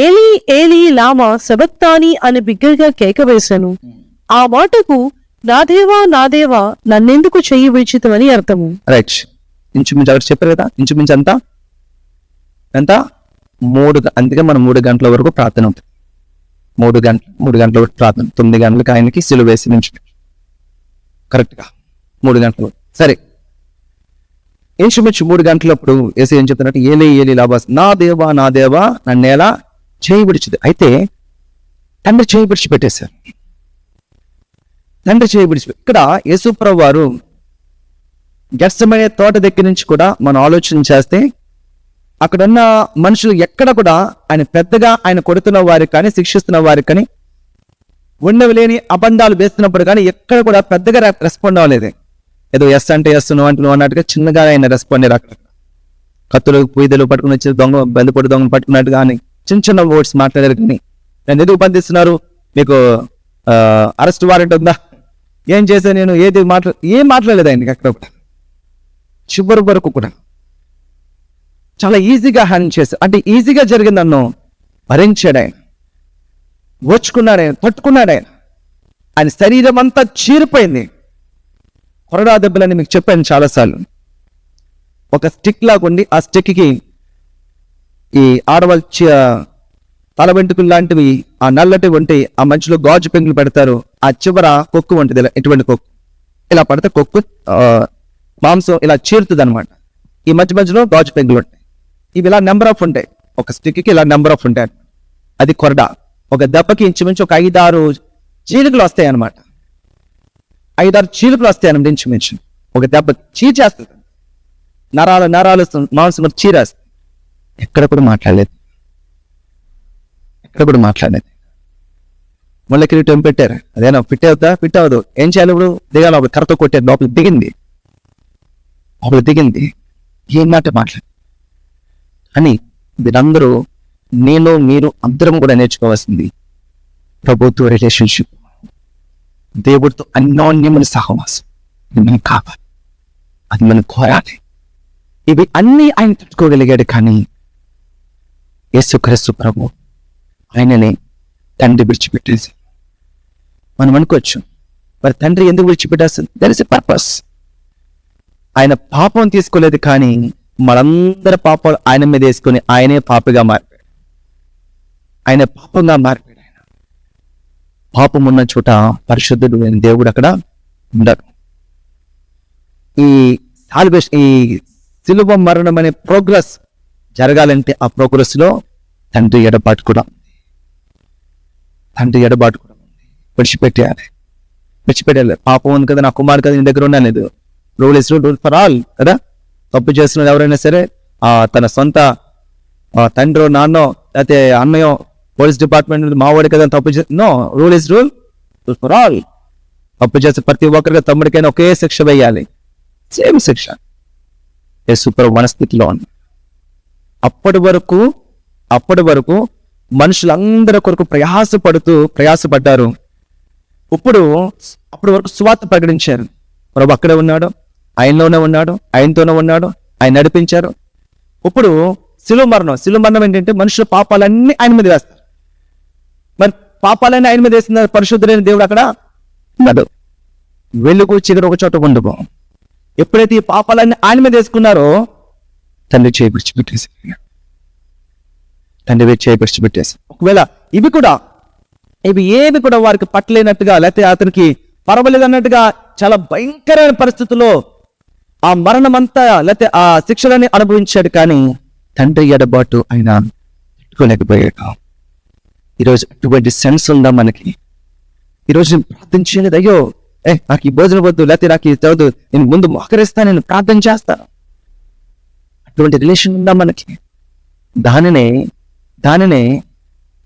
ఏలీ ఏలీ లామా సబక్తాని అని బిగ్గరగా కేక వేశాను. ఆ మాటకు నా దేవా నా దేవా నన్నెందుకు చెయ్యి విడిచితమని అర్థము. రైట్. ఇంచుమించు అక్కడ చెప్పారు కదా, ఇంచుమించు ఎంత 3. అందుకే మనం 3 గంటల వరకు ప్రార్థన ఉంటుంది. 3 గంటల వరకు ప్రార్థన. 9 గంటలకు ఆయనకి సిలువ వేసి ఇంచుమించు కరెక్ట్గా 3 గంటలు. సరే, ఇంచుమించు 3 గంటలప్పుడు యేసు ఏం చెప్తున్నట్టు, ఏలీ లాబాస్, నా దేవా నన్నేలా చేయి విడిచింది. అయితే తండ్రి చేయి విడిచిపెట్టేశారు. ఇక్కడ యేసు ప్రభువు వారు గెత్సెమనే తోట దగ్గర నుంచి కూడా మనం ఆలోచన చేస్తే అక్కడున్న మనుషులు ఎక్కడ కూడా ఆయన పెద్దగా ఆయన కొడుతున్న వారికి కానీ శిక్షిస్తున్న వారికి కానీ ఉండవి లేని అబంధాలు వేస్తున్నప్పుడు కానీ ఎక్కడ కూడా పెద్దగా రెస్పాండ్ అవ్వలేదు. ఏదో ఎస్ అంటే ఎస్ నువ్వు అన్నట్టుగా చిన్నగా ఆయన రెస్పాండ్ అయ్యారు. అక్కడ కత్తులు పొయ్యిదలు పట్టుకుని వచ్చి బందిపొడి దొంగను పట్టుకున్నట్టు కానీ చిన్న వర్డ్స్ మాట్లాడారు. కానీ నన్ను ఎందుకు బంధిస్తున్నారు, మీకు అరెస్ట్ వారెంట్ ఉందా, ఏం చేశాను నేను, ఏం మాట్లాడలేదు ఆయనకి. అక్కడ కూడా చివరి వరకు కూడా చాలా ఈజీగా హ్యాండిల్ చేశారు. అంటే ఈజీగా జరిగిందన్ను భరించాడు ఆయన, ఓర్చుకున్నాడు ఆయన, తట్టుకున్నాడు ఆయన. ఆయన శరీరం అంతా చీరిపోయింది. కొరడా దెబ్బలని మీకు చెప్పాను చాలాసార్లు. ఒక స్టిక్ లాగుండి ఆ స్టిక్కి ఈ ఆడవాళ్ళ తల వెంట్రుకలు లాంటివి ఆ నల్లటి ఉంటాయి, ఆ మధ్యలో గాజు పెంకులు పెడతారు. ఆ చివర కొక్కు ఉంటుంది, ఎటువంటి కొక్కు ఇలా పడితే కొక్కు మాంసం ఇలా చీరుతుంది అనమాట. ఈ మధ్యలో గాజు పెంకులు ఉంటాయి. ఇవి ఇలా నెంబర్ ఆఫ్ ఉంటాయి. ఒక స్టిక్కి ఇలా నెంబర్ ఆఫ్ ఉంటాయి. అది కొరడా. ఒక దెబ్బకి ఇంచుమించు ఒక 5-6 చీలికలు వస్తాయి అనమాట. 5-6 చీలికలు వస్తాయి అన్నమాట ఇంచుమించు. ఒక దెబ్బ చీచేస్తుంది, నరాలు మాంసం చీరేస్తుంది. ఎక్కడ కూడా మాట్లాడలేదు. మళ్ళీ కిరీటం పెట్టారు. అదేనా ఫిట్ అవ్వదు. ఏం చేయాలి ఇప్పుడు? దిగాలి. లోపల కర్రతో కొట్టారు. లోపల దిగింది. ఏం మాట మాట్లాడు అని మీరందరూ, నేను మీరు అందరం కూడా నేర్చుకోవాల్సింది ప్రభుత్వ రిలేషన్షిప్, దేవుడితో అన్యోన్యమైన సహవాసం. ఇది మనం కావాలి, అది మనం కోరాలి. ఇవి అన్నీ ఆయన తట్టుకోగలిగాడు. కానీ యేసుక్రీస్తు ప్రభు ఆయననే తండ్రి విడిచిపెట్టేసి. మనం అనుకోవచ్చు, మరి తండ్రి ఎందుకు విడిచిపెట్టేస్తుంది? There is a purpose. ఆయన పాపం తీసుకోలేదు, కానీ మనందరి పాపాలు ఆయన మీద వేసుకొని ఆయనే పాపగా మారిపోయాడు. ఆయన పాపంగా మారిపోయాడు. ఆయన పాపం ఉన్న చోట పరిశుద్ధుడు దేవుడు అక్కడ ఉండడు. ఈ సిలువ మరణం అనే ప్రోగ్రెస్ జరగాలంటే ఆ ప్రోగ్రెస్ లో తండ్రి ఎడబాటు కూడా ఉంది. విడిచిపెట్టేయాలి. పాపం ఉంది కదా, నా కుమారు కదా నీ దగ్గర ఉండలేదు. Rule is rule for all కదా. తప్పు చేస్తున్నది ఎవరైనా సరే, తన సొంత తండ్రో నాన్నో లేకపోతే అన్నయో పోలీస్ డిపార్ట్మెంట్ మావాడి కదా తప్పు no, rule is rule for all. తప్పు చేస్తే ప్రతి ఒక్కరికి తమ్ముడికైనా ఒకే శిక్ష వేయాలి, సేమ్ శిక్ష. యేసుప్రభు మనస్థితిలో ఉంది. అప్పటి వరకు మనుషులందరి కొరకు ప్రయాసపడ్డారు. అప్పటి వరకు సువార్త ప్రకటించారు. ప్రభు అక్కడే ఉన్నాడు, ఆయనలోనే ఉన్నాడు, ఆయనతోనే ఉన్నాడు, ఆయన నడిపించారు. ఇప్పుడు శిలువ మరణం ఏంటంటే మనుషుల పాపాలన్నీ ఆయన మీద వేస్తారు. మరి పాపాలన్నీ ఆయన మీద వేసిన పరిశుద్ధులైన దేవుడు అక్కడ ఉన్నాడు. వెలుగు చీకటి ఒక చోట ఉండవు. ఎప్పుడైతే ఈ పాపాలన్నీ ఆయన మీద వేసుకున్నారో తండ్రి చేయి విడిచిపెట్టేసి ఒకవేళ ఇవి ఏవి కూడా వారికి పట్టలేనట్టుగా లేకపోతే అతనికి పర్వాలేదు అన్నట్టుగా చాలా భయంకరమైన పరిస్థితుల్లో ఆ మరణం అంతా లేకపోతే ఆ శిక్షలని అనుభవించాడు. కానీ తండ్రి ఎడబాటు ఆయన పెట్టుకోలేకపోయాడు. ఈరోజు అటువంటి సెన్స్ ఉందా మనకి? ఈరోజు నేను ప్రార్థన చేయలేదు, అయ్యో నాకు ఈ భోజనం వద్దు, లేకపోతే నాకు ఈ చదువు, నేను ముందు మోకరిస్తాను, నేను ప్రార్థన చేస్తాను. అటువంటి రిలేషన్ ఉందా మనకి? దానినే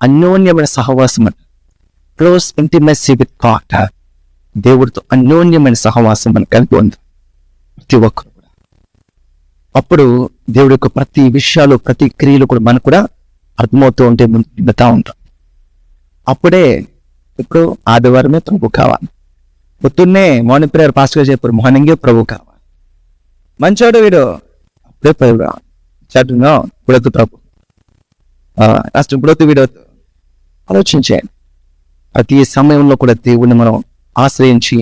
అన్యోన్యమైన సహవాసం అంట. Close intimacy with God. దేవుడితో అన్యోన్యమైన సహవాసం మనకు కలిగి ఉంది ప్రతి ఒక్కరు కూడా. అప్పుడు దేవుడి యొక్క ప్రతి విషయాలు, ప్రతి క్రియలు కూడా మనకు కూడా అర్థమవుతూ ఉంటే ముందుతా ఉంటాం. అప్పుడే ఇప్పుడు ఆదివారమే ప్రభు కావాలి. పొద్దున్నే మార్నింగ్ ప్రేయర్ పాస్ట్గా చెప్పారు, మార్నింగే ప్రభు కావాలి. మంచోడు వీడు, అప్పుడే ప్రభు చాటున్నా ఇప్పుడొద్దు ప్రభు, లాస్ట్ ఇప్పుడొద్దు వీడొద్దు. ఆలోచించాను. ప్రతి సమయంలో కూడా దేవుడిని మనం ఆశ్రయించి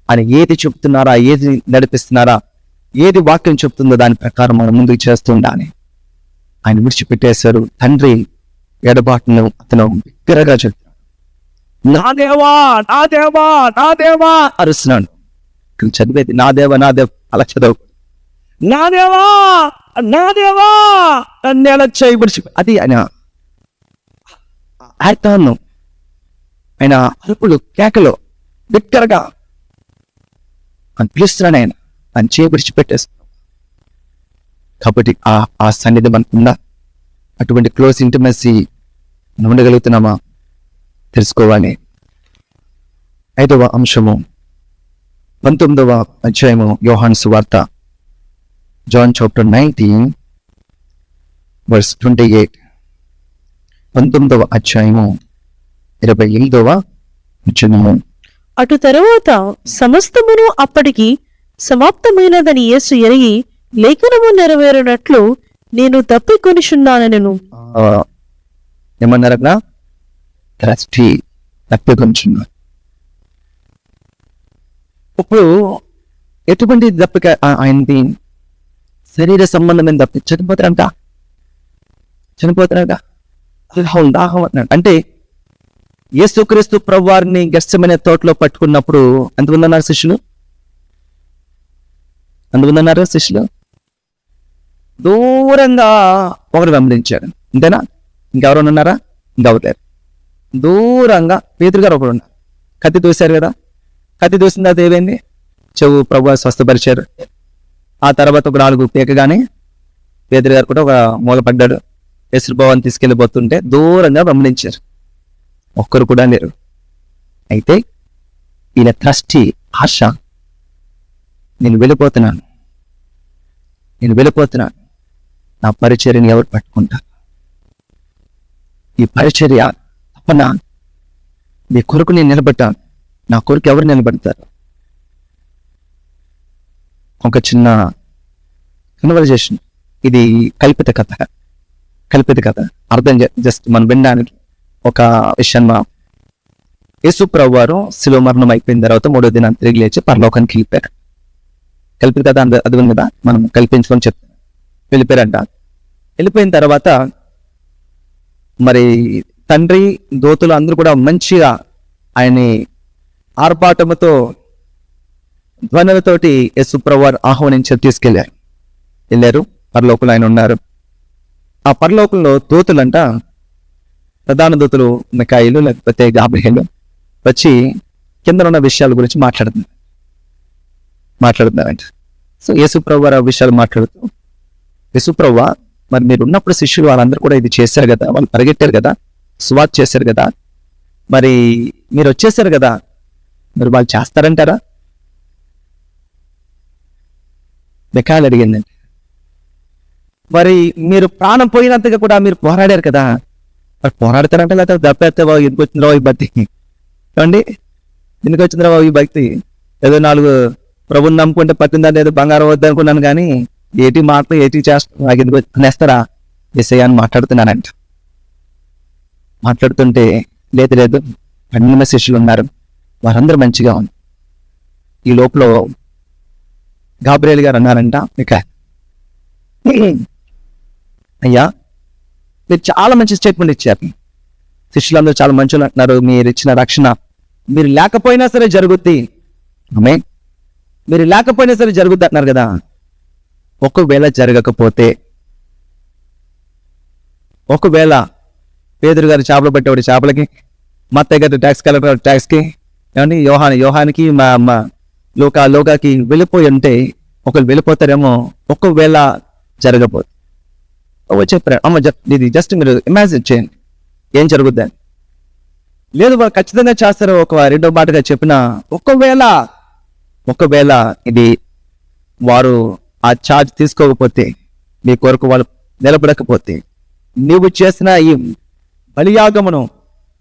ఆయన ఏది చెప్తున్నారా, ఏది నడిపిస్తున్నారా, ఏది వాక్యం చెప్తుందో దాని ప్రకారం మనం ముందుకు చేస్తూ ఉండాలి. ఆయన విడిచిపెట్టేశారు. తండ్రి ఎడబాటును అతను బిగ్గరగా చెప్తున్నాడు, నా దేవా నా దేవా నా దేవా అరుస్తున్నాడు. చదివేది నా దేవ అలా చదవ, నా దేవా నన్ను ఎలా చేయి విడిచి, అది ఆయన ఆర్తాను, ఆయన అరుపులు కేకలు బిగ్గరగా అని పిలుస్తున్నాడు. ఆయన చేయి విడిచిపెట్టేస్తున్నాడు. కాబట్టి ఆ సన్నిధి మనకున్నా అటువంటి క్లోజ్ ఇంటిమసీ మనం ఉండగలుగుతున్నామా తెలుసుకోవాలి. 5వ అంశము 19వ అధ్యాయము యోహాను సువార్త, జాన్ చాప్టర్ 19 verse 28. 19వ అధ్యాయము 28వ వచనము. అటు తరువాత సమస్తమును అప్పటికి సమాప్తమైనదని యేసు ఎరిగి లేఖనము నెరవేరునట్లు నేను తప్పికొనిచున్నానెను. ఏమన్నారు అక్కడ? తప్పికొనిచున్నాను. ఇప్పుడు ఎటువంటి దప్పిక ఆయనది? శరీర సంబంధమైన దప్పిక. చనిపోతారంట దాహం అన్నాడు. అంటే యేసుక్రీస్తు ప్రభువారిని గెత్సెమనే తోటలో పట్టుకున్నప్పుడు ఎంతమంది అన్నారు శిష్యులు? దూరంగా ఒకరు వెంబడించాడు. అంతేనా? ఇంకెవరైనా ఉన్నారా? ఇంకెవరు దూరంగా పేతురు గారు ఒకరు ఉన్నారు. కత్తి తోశారు కదా, కత్తి తోసిన తర్వాత ఏమైంది? చెవు ప్రభు స్వస్థపరిచారు. ఆ తర్వాత ఒక 4 పీకగానే పేతురు గారు కూడా ఒక మూల పడ్డాడు. యేసుప్రభువుని తీసుకెళ్ళిపోతుంటే దూరంగా వెంబడించారు. ఒక్కరు కూడా లేరు. అయితే ఈయన ట్రస్టీ ఆశ, నేను వెళ్ళిపోతున్నాను, నా పరిచర్యని ఎవరు పట్టుకుంటారు? ఈ పరిచర్య తప్పనా? మీ కొరకు నేను నిలబడ్డాను, నా కొరకు ఎవరు నిలబడతారు? ఒక చిన్న కన్వర్జేషన్. ఇది కల్పిత కథ అర్థం జస్ట్ మనం వినడానికి ఒక విషయం. యేసు ప్రభు వారు శిలువ మరణం అయిపోయిన తర్వాత 3వ దినాన్ని తిరిగి లేచి పరలోకానికి వెళ్ళిపోయారు. కల్పిత కథ అది ఉంది కదా, మనం కల్పించుకొని చెప్తాం. వెళ్ళిపోయారంట. వెళ్ళిపోయిన తర్వాత మరి తండ్రి దూతలు అందరూ కూడా మంచిగా ఆయన్ని ఆర్భాటముతో ధ్వనులతోటి యేసు ప్రభు వారు ఆహ్వానించి వెళ్ళారు. పరలోకంలో ఆయన ఉన్నారు. ఆ పరలోకంలో దూతలంట, ప్రధాన దూతలు మిఖాయిలు లేకపోతే గాబ్రియేలు, వచ్చి కింద ఉన్న విషయాల గురించి మాట్లాడుతున్నారంట. సో యేసుప్రభు వారు ఆ విషయాలు మాట్లాడుతూ, యేసుప్రభు మరి మీరు ఉన్నప్పుడు శిష్యులు వాళ్ళందరూ కూడా ఇది చేశారు కదా, వాళ్ళు పరిగెట్టారు కదా, సువార్త చేశారు కదా, మరి మీరు వచ్చేసారు కదా, మరి వాళ్ళు చేస్తారంటారా? మిఖాయిలు అడిగిందండి. మరి మీరు ప్రాణం పోయినంతగా కూడా మీరు పోరాడారు కదా, మరి పోరాడతారంటే లేకపోతే దెబ్బేస్తే బాబు ఎందుకు వచ్చిందిరా ఈ భక్తి, ఏమండి ఎందుకు వచ్చిందిరా బాబు ఈ భక్తి, ఏదో 4 ప్రభుని నమ్ముకుంటే పట్టిందని ఏదో బంగారం వద్దు అనుకున్నాను కానీ ఏటి మాటలు ఏటి చేస్తాను నాకు ఎందుకు నేస్తారా ఎస్ఐ అని మాట్లాడుతుంటే లేదు 12 శిష్యులు ఉన్నారు, వారందరూ మంచిగా ఉంది. ఈ లోపల గాబ్రియేల్ గారు అన్నారంట, ఇక అయ్యా మీరు చాలా మంచి స్టేట్మెంట్ ఇచ్చారు, శిష్యులందరూ చాలా మంచిగా అంటున్నారు, మీరు ఇచ్చిన రక్షణ మీరు లేకపోయినా సరే జరుగుద్ది, మీరు లేకపోయినా సరే జరుగుద్ది అంటున్నారు కదా, ఒకవేళ జరగకపోతే, ఒకవేళ పేదరు గారు చేపలు పట్టేవాడు చేపలకి, మత్తయ్య గారు ట్యాక్స్ కలెక్టర్ ట్యాక్స్కి, ఏమండి యోహానికి మా లోకాకి వెళ్ళిపోయి ఉంటే ఒకరు వెళ్ళిపోతారేమో, ఒకవేళ జరగపోతే చెప్పారు అమ్మ ఇది జస్ట్ మీరు ఇమాజిన్ చేయండి ఏం జరుగుద్దని. లేదు వాళ్ళు ఖచ్చితంగా చేస్తారు, ఒక 2వ మాటగా చెప్పిన ఒకవేళ ఇది వారు ఆ ఛార్జ్ తీసుకోకపోతే, మీ కొరకు వాళ్ళు నిలబడకపోతే, నీవు చేసిన ఈ బలియాగమును,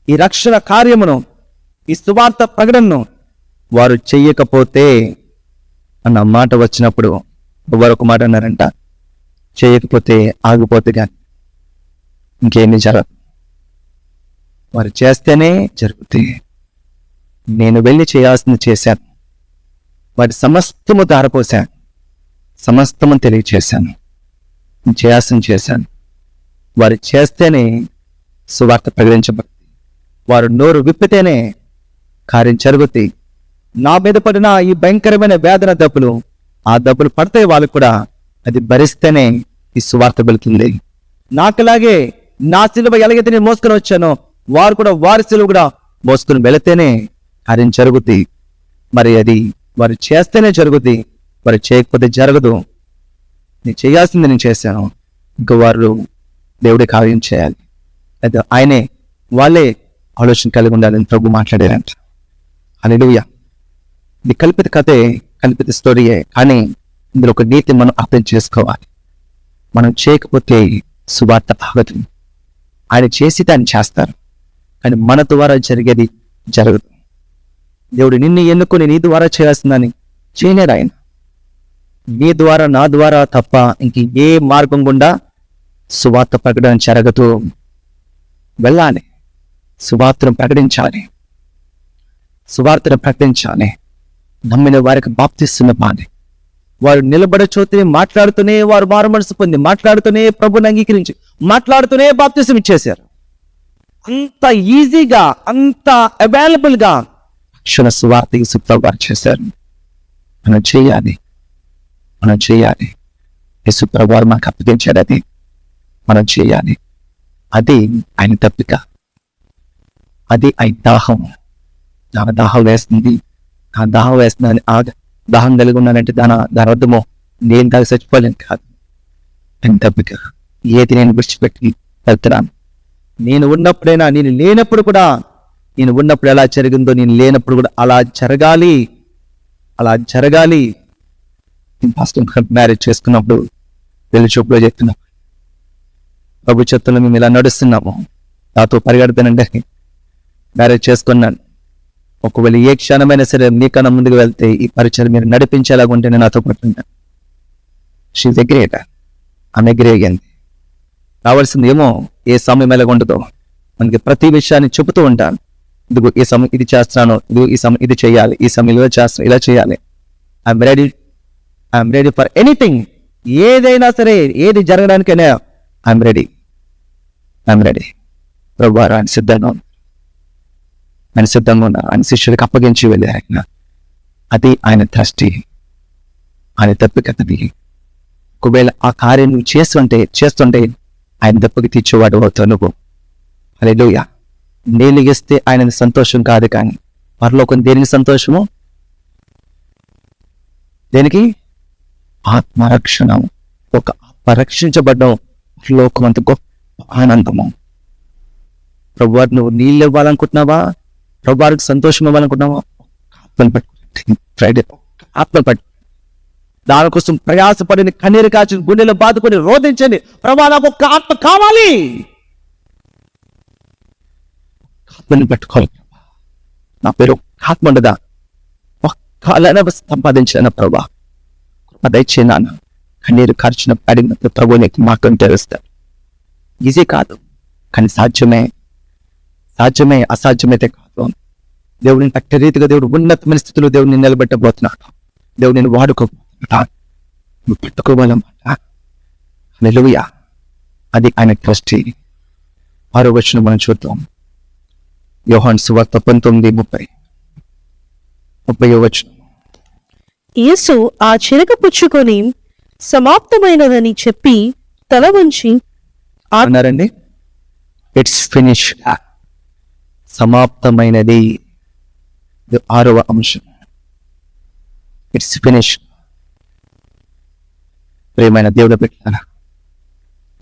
ఈ రక్షణ కార్యమును, ఈ సువార్త ప్రకటనను వారు చెయ్యకపోతే అన్న మాట వచ్చినప్పుడు వారొక మాట అన్నారంట, చేయకపోతే ఆగిపోతే కానీ ఇంకేమీ జరగదు, వారు చేస్తేనే జరుగుతాయి. నేను వెళ్ళి చేయాల్సింది చేశాను, వారి సమస్తము దారపోశాను, సమస్తము తెలియచేశాను, చేయాల్సింది చేశాను. వారు చేస్తేనే సువార్త ప్రకటించబడుతుంది, వారు నోరు విప్పితేనే కార్యం జరుగుతాయి. నా మీద పడిన ఈ భయంకరమైన వేదన దెబ్బలు, ఆ దెబ్బలు పడితే వాళ్ళు కూడా అది భరిస్తేనే ఈ సువార్త వెళుతుంది. నాకులాగే నా సిలువ ఎలాగైతే నేను మోసుకొని వచ్చానో, వారు కూడా వారి సిలువ కూడా మోసుకొని వెళితేనే కార్యం జరుగుతుంది. మరి అది వారు చేస్తేనే జరుగుతుంది, వారు చేయకపోతే జరగదు. నేను చేయాల్సింది నేను చేశాను, ఇంకా వారు దేవుడి కార్యం చేయాలి, అయితే ఆయనే వాళ్ళే ఆలోచన కలిగి ఉండాలని ప్రభు మాట్లాడారంట. హల్లెలూయా. ఇది కల్పిత కథే, కల్పిత స్టోరీయే, కానీ ఇందులో ఒక నీతి మనం అర్థం చేసుకోవాలి. మనం చేయకపోతే సువార్త ఆగదు. ఆయన చేసి దాన్ని చేస్తారు, కానీ మన ద్వారా జరిగేది జరగదు. దేవుడు నిన్ను ఎన్నుకొని నీ ద్వారా చేయాల్సిందని చేయలేరు ఆయన. నీ ద్వారా నా ద్వారా తప్ప ఇంక ఏ మార్గం గుండా సువార్త ప్రకటన జరగదు. వెళ్ళాలి, సువార్తను ప్రకటించాలి, నమ్మిన వారికి బాప్తిస్మ పాలి. వారు నిలబడచోతే మాట్లాడుతూనే వారు మారు మనసు పొంది, మాట్లాడుతూనే ప్రభుని అంగీకరించి, మాట్లాడుతూనే బాప్తిస్మ ఇచ్చేశారు. అంత ఈజీగా, అంత అవైలబుల్గా రక్షణ సువార్త యేసుప్రభు వారు చేశారు. మనం చేయాలి. యేసుప్రభు వారు మాకు అప్పగించాడు, అది మనం చేయాలి. అది ఆయన తప్పిక, అది ఆయన దాహం. నాకు దాహం వేస్తుంది, ఆ దాహం వేస్తుందని దాహం కలిగి ఉన్నానంటే దాని అర్థమో నేను దాకా చచ్చిపోలేను కాదు. ఆయన తప్పిక ఏది నేను విడిచిపెట్టి వెళ్తున్నాను. నేను ఉన్నప్పుడైనా, నేను లేనప్పుడు కూడా, నేను ఉన్నప్పుడు ఎలా జరిగిందో నేను లేనప్పుడు కూడా అలా జరగాలి. నేను ఫస్ట్ మ్యారేజ్ చేసుకున్నప్పుడు పెళ్లి చూపులో చెప్తున్నాం, ప్రభు చెత్తలో మేము ఇలా నడుస్తున్నాము, నాతో పరిగెడతానంటే మ్యారేజ్ చేసుకున్నాను. ఒకవేళ ఏ క్షణమైనా సరే మీకన్నా ముందుకు వెళ్తే ఈ పరిచయం మీరు నడిపించేలాగా ఉంటే నేను నాతో పట్టుకుంటాను. షీ గ్రేట్, ఆమె గ్రేగింది. రావాల్సింది ఏమో ఏ సమయం ఎలాగ ఉంటుందో మనకి ప్రతి విషయాన్ని చెబుతూ ఉంటాను. ఇదిగో ఈ సమయం ఇది చేస్తున్నాను, ఇదిగో ఈ సమయం ఇది చేయాలి, ఈ సమయంలో చేస్తాను, ఇలా చేయాలి. I'm ready for anything. ఏదైనా సరే, ఏది జరగడానికైనా ఐఎమ్ రెడీ. ప్రభు ఆయన సిద్ధంగా ఉన్నారు. ఆయన శిష్యులకు అప్పగించి వెళ్ళి ఆయన, అది ఆయన దృష్టి, ఆయన తప్పికతది. ఒకవేళ ఆ కార్యం నువ్వు చేస్తుంటే ఆయన దప్పకి తీర్చేవాడు అవుతావు నువ్వు. హల్లెలూయా. నేను ఇస్తే ఆయన సంతోషం కాదు, కానీ పరలోకం దేనికి సంతోషము? దేనికి? ఆత్మరక్షణము. ఒక ఆత్మరక్షించబడ్డం లోకం అంత గొప్ప ఆనందము. ప్రభువారు నువ్వు నీళ్ళు ఇవ్వాలనుకుంటున్నావా? ప్రభువారికి సంతోషం ఇవ్వాలనుకుంటున్నావా? ఆత్మను పట్టుకుంటే ఫ్రైడే ఆత్మను పట్టు. దానికోసం ప్రయాసపడిన కన్నీరు కాచి గుండెలో బాదుకొని రోధించండి, ప్రభా నాకు ఒక్క ఆత్మ కావాలి. ఆత్మని పెట్టుకోవాలి. నా పేరు ఆత్మ ఉండదా? ఒక్క సంపాదించిన ప్రభా దయచే నాన్న. కన్నీరు కార్చిన అడిగినప్పుడు ప్రభు నీకు మార్గం తెలుస్తాడు. ఈజీ కాదు, కానీ సాధ్యమే. అసాధ్యమైతే కాదు. దేవుడిని తగ్గ రీతిగా దేవుడు ఉన్నతమైన స్థితిలో దేవుడిని నిలబెట్టబోతున్నాడు. దేవుడు నేను వాడుకోబోతున్నాడు. నువ్వు పెట్టుకోవాలన్నమాట. హల్లెలూయా. అది ఆయన ట్రస్టీ. 6వ వచనం మనం చూద్దాం. యోహాను సువార్త 19:30 వచనం. యేసు ఆ చిరక పుచ్చుకొని సమాప్తమైనదని చెప్పి తల వంచి అన్నారండి, ఇట్స్ ఫినిష్. సమాప్తమైనది. 6వ అంశం, ఇట్స్ ఫినిష్. ప్రియమైన దేవుడు పెట్టారా,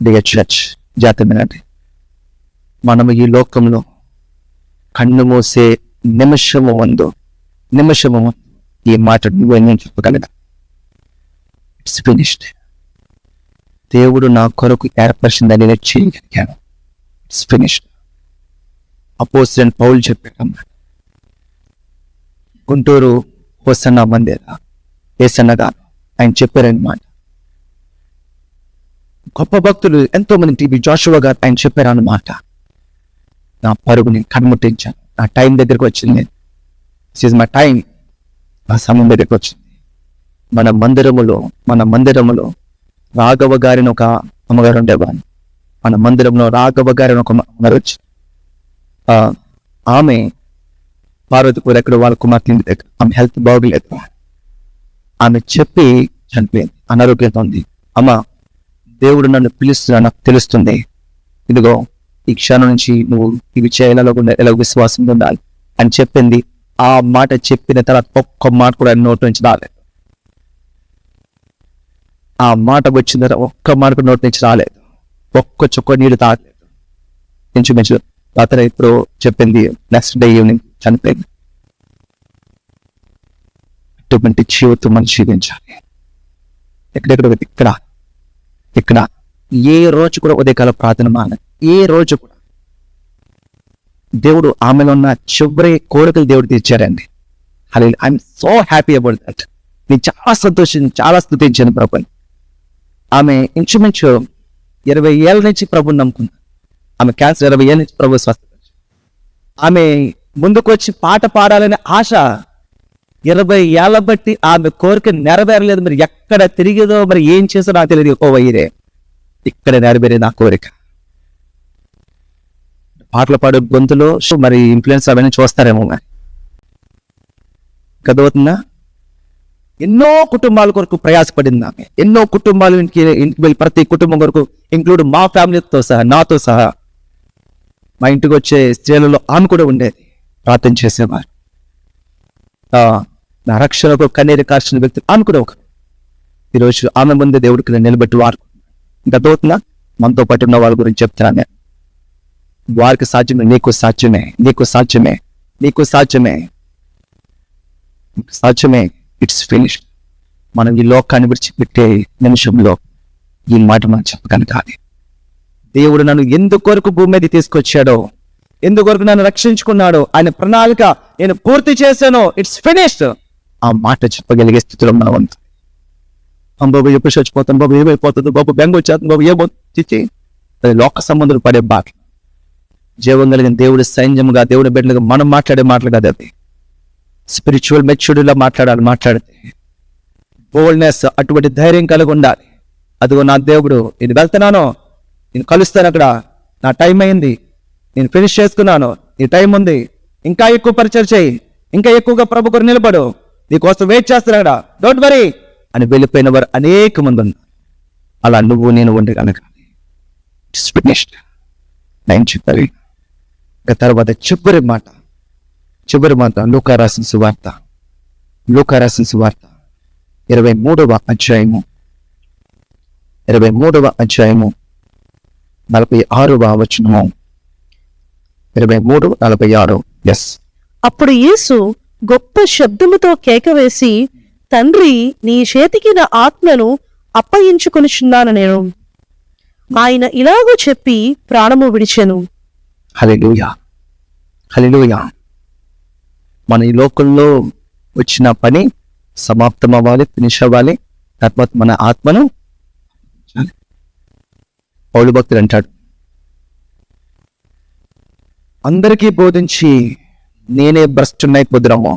డియర్ చర్చ్, జాతమైనది మనము ఈ లోకంలో కన్ను మూసే నిమిషము ముందు ఈ మాట నువ్వు నేను చెప్పగలగా, ఇట్స్ ఫినిష్డ్. దేవుడు నా కొరకు ఏర్పరిచిందని నేను చేయగలిగాను. It's finished. అపోస్తలుడైన పౌలు చెప్పాడమ్మా. గుంటూరు హోసన్న మందిర ఏసన్నగా ఆయన చెప్పారన్నమాట. గొప్ప భక్తులు ఎంతో మంది టీవీ జాషువా గారు ఆయన చెప్పారు అన్నమాట. నా పరుగు నేను కనుముట్టించాను. నా టైం దగ్గరకు వచ్చింది. This is my time. నా సమయం దగ్గరకు వచ్చింది. మన మందిరములో రాఘవ గారిని ఒక అమ్మగారు ఉండేవారు. మన మందిరంలో రాఘవ గారిని ఒక అమ్మగారు వచ్చి, ఆమె పార్వతీపురం ఎక్కడ వాళ్ళ కుమార్తె ఇంటి దగ్గర, ఆమె హెల్త్ బాగోలేదు. ఆమె చెప్పి చనిపోయింది. అనారోగ్యంతో ఉంది. అమ్మ, దేవుడు నన్ను పిలుస్తున్నా, నాకు తెలుస్తుంది. ఇదిగో ఈ క్షణం నుంచి నువ్వు ఇవి చేయాలకుండా ఎలా విశ్వాసం ఉండాలి అని చెప్పింది. ఆ మాట చెప్పిన తర్వాత ఒక్క మాట కూడా నోటి నుంచి రాలేదు. ఆ మాట వచ్చిన తర్వాత ఒక్క మాట కూడా నోటి నుంచి రాలేదు. ఒక్క చుక్క నీళ్ళు తాగలేదు. ఇంచుమించు అతను ఇప్పుడు చెప్పింది నెక్స్ట్ డే ఈవినింగ్ చనిపోయింది. అటువంటి జీవితం మనం జీవించాలి. ఇక్కడ ఏ రోజు కూడా ఉదయకాల ప్రార్థన మానదు. ఏ రోజు కూడా దేవుడు ఆమెలో ఉన్న చివరి కోరికలు దేవుడు తీర్చారండి. I'm so happy about that. నేను చాలా స్తుతించాను ప్రభుని. ఆమె ఇంచుమించు 20 ఏళ్ళ నుంచి ప్రభుని నమ్ముకుంది. ఆమె క్యాన్సర్ 20 ఏళ్ళ నుంచి ప్రభు స్వస్థపరిచారు. ఆమె ముందుకు వచ్చి పాట పాడాలనే ఆశ 20 ఏళ్ళ బట్టి ఆమె కోరిక నెరవేరలేదు. మరి ఎక్కడ తిరిగిదో, మరి ఏం చేసో నాకు తెలియదు. ఓ వయ్యరే, ఇక్కడ నెరవేరే నా కోరిక. పాటలు పాడే గొంతులో మరి ఇన్ఫ్లుయెన్స్ అవన్నీ చూస్తారేమో. మరి కదవుతుందా? ఎన్నో కుటుంబాల కొరకు ప్రయాసపడింది ఆమె. ఎన్నో కుటుంబాలు ఇంటికి వెళ్ళి ప్రతి కుటుంబం కొరకు, ఇంక్లూడ్ మా ఫ్యామిలీతో సహా, నాతో సహా, మా ఇంటికి వచ్చే స్త్రీలలో ఆమె కూడా ఉండేది. ప్రార్థన చేసేవారు. నా రక్షణకు కన్నీరు కార్చిన వ్యక్తి ఆమె కూడా ఒక. ఈరోజు ఆమె ముందే దేవుడికి నిలబెట్టి వారు ఇంకా దోతున్నా మనతో పాటు ఉన్న వాళ్ళ గురించి చెప్తున్నాను నేను. వారికి సాధ్యమే, నీకు సాధ్యమే. It's finished. మనం ఈ లోకాన్ని విడిచిపెట్టే నిమిషంలో ఈ మాట మనం చెప్పగలగాలి. దేవుడు నన్ను ఎందుకొరకు భూమి మీద తీసుకొచ్చాడో, ఎందుకొరకు నన్ను రక్షించుకున్నాడో, ఆయన ప్రణాళిక నేను పూర్తి చేశాను. It's finished. ఆ మాట చెప్పగలిగే స్థితిలో మనం ఉంటాం. బాబు ఎప్పుడు చచ్చిపోతాను, బాబు ఏమైపోతుంది, బాబు బెంగ వచ్చేస్తుంది, బాబు ఏమవుతుంది, అది లోక సంబంధులు పడే బాట. జీవం కలిగిన దేవుడి సైన్యముగా, దేవుడి బిడ్డలుగా మనం మాట్లాడే మాటలు కదా అది. స్పిరిచువల్ మెచ్యూరిటీలో మాట్లాడితే బోల్డ్నెస్, అటువంటి ధైర్యం కలిగి ఉండాలి. అదిగో నా దేవుడు, నేను వెళ్తున్నాను, నేను కలుస్తాను అక్కడ, నా టైం అయింది, నేను ఫినిష్ చేసుకున్నాను, నీ టైం ఉంది, ఇంకా ఎక్కువ పరిచయం చేయి, ఇంకా ఎక్కువగా ప్రభు కొరకు నిలబడు, నీకోసం వెయిట్ చేస్తున్నాడా, డోంట్ వరీ అని వెళ్ళిపోయిన వారు అనేక మంది ఉన్నారు. అలా నువ్వు నేను ఉండగలగాలి. It's finished. నేను చెప్పాలి. తర్వాత చివరి మాట, చివరి మాట లూకా రాసిన సువార్త 23వ అధ్యాయము 46వ వచనము. 23:46. ఎస్. అప్పుడు యేసు గొప్ప శబ్దముతో కేకవేసి, తండ్రి, నీ చేతికి నా ఆత్మను అప్పగించుకొనిచున్నాను నేను. ఆయన ఇలాగూ చెప్పి ప్రాణము విడిచెను. హల్లెలూయా, హల్లెలూయా. మన ఈ లోకంలో వచ్చిన పని సమాప్తం అవ్వాలి, ఫినిష్ అవ్వాలి. తర్వాత మన ఆత్మను పౌలు భక్తుడు అంటాడు, అందరికీ బోధించి నేనే భ్రష్టున్నైపోదురమ్మో.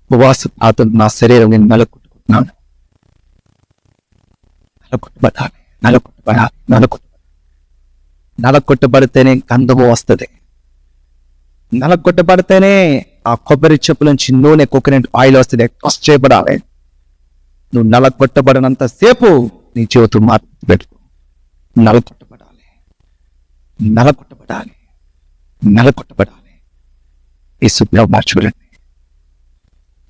ఉపవాస అతను నా శరీరం నేను నలకొట్టుకుంటున్నాను. నలకొట్టబడితేనే గంధము వస్తుంది. నలకొట్టబడితేనే ఆ కొబ్బరి చెప్పుల నుంచి నూనె, కోకోనట్ ఆయిల్ వస్తుంది. టస్ట్ చేయబడాలి. నువ్వు నలకొట్టబడినంత సేపు నీ జీవితం మార్పు పెట్టుకో. నలకొట్టబడాలి, నలకొట్టబడాలి, నలకొట్టబడాలి. యేసు ప్రభువు చూడండి,